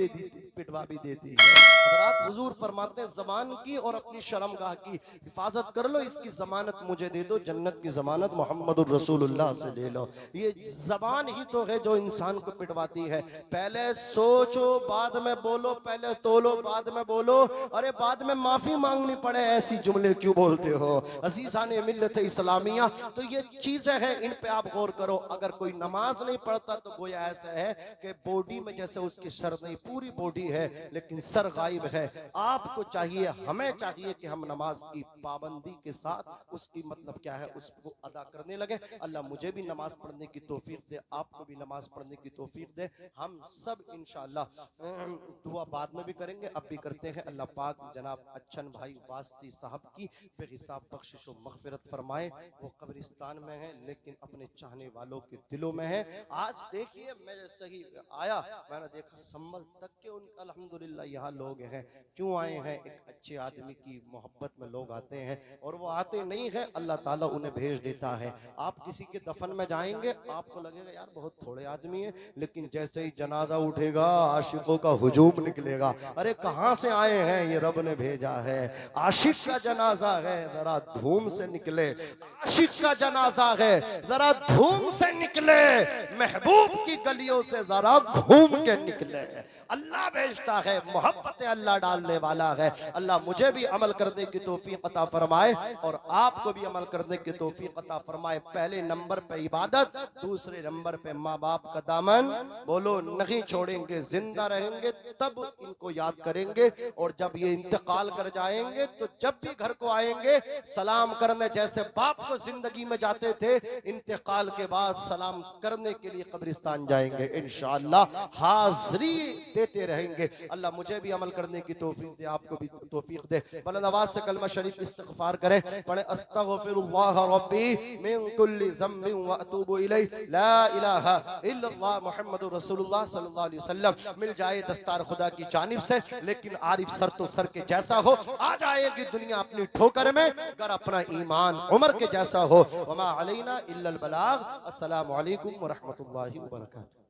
देती है। हज़रात हुजूर फरमाते हैं जबान की और अपनी शर्मगाह की हिफाजत कर लो, इसकी जमानत मुझे दे दो, जन्नत की जमानत मोहम्मदुर रसूलुल्लाह से ले लो। ये जबान ही तो है जो इंसान को पिटवाती है। पहले सोचो बाद में बोलो, पहले तोलो बाद में बोलो। अरे बाद में माफी मांगनी पड़े ऐसी जुमले क्यों बोलते हो? अजीज़ाने मिल्लत इस्लामिया, तो ये चीजें हैं, इन पे आप गौर करो। अगर कोई नमाज नहीं पढ़ता तो गोया ऐसा है कि बॉडी में जैसे उसकी सर नहीं, पूरी बॉडी है लेकिन सर गायब है। आपको चाहिए, हमें चाहिए कि हम नमाज की पाबंदी के साथ उसकी मतलब क्या है उसको अदा करने लगे। अल्लाह मुझे भी नमाज पढ़ने की तौफीक दे, आपको भी नमाज पढ़ने की तौफीक दे। हम सब इंशाअल्लाह दुआ बाद में भी करेंगे, अब भी करते हैं। अल्लाह पाक जनाब अच्छन भाई वास्ती साहब की बेहिसाब बख्शिश और मग़फ़िरत फरमाए। वो कब्रिस्तान में है लेकिन अपने चाहने वालों के दिलों में है। आज देखिए मैं जैसे ही आया मैंने देखा संभल तक के उन अल्हम्दुलिल्लाह यहाँ लोग हैं। क्यों आए हैं? एक अच्छे आदमी की मोहब्बत में लोग आते हैं और वो आते नहीं है, अल्लाह ताला उन्हें भेज देता है। आप किसी के दफन में जाएंगे आपको लगेगा यार बहुत थोड़े आदमी है, लेकिन जैसे ही जनाजा उठेगा आशिकों का हुजूम निकलेगा। अरे कहां से आए हैं? ये रब ने भेजा है। आशिक का जनाजा है, जरा धूम से निकले। आशिक का जनाजा है, जरा धूम से निकले। महबूब की गलियों से जरा घूम के निकले। अल्लाह भेजता है, मोहब्बत अल्लाह डालने वाला है। अल्लाह मुझे भी अमल करने की तौफीक अता फरमाए और आपको भी अमल करने की तौफीक अता फरमाए। पहले नंबर पे इबादत, दूसरे नंबर पे माँ बाप का दामन बोलो नहीं छोड़ेंगे, जिंदा रहेंगे तब इनको याद करेंगे और जब ये इंतकाल कर जाएंगे तो जब भी घर को आएंगे सलाम करने, जैसे बाप को जिंदगी में जाते थे इंतकाल के बाद सलाम करने के लिए कब्रिस्तान जाएंगे। इंशाअल्लाह हाजिरी देते रहेंगे। अल्लाह मुझे भी अमल करने की तौफीक दे, आपको भी तौफीक दे। बुलंद आवाज से कलमा शरीफ इस्तिग़फ़ार करें, पढ़े अस्तग़फ़िरुल्लाह रब्बी मिन कुल्ली ज़म्बिन व अतूबु इलैहि, ला इलाहा इल्लल्लाह मुहम्मदुर रसूलुल्लाह सल्लल्लाहु अलैहि वसल्लम। मिल जाए दस्तार खुदा की जानिब से, लेकिन आरिफ सर तो सर के जैसा हो। आ जाएगी दुनिया अपनी ठोकर में अगर अपना ईमान उमर के जैसा हो। वमा अलैना इल्लल बलाग। अस्सलामु अलैकुम व रहमतुल्लाहि व बरकातुहू।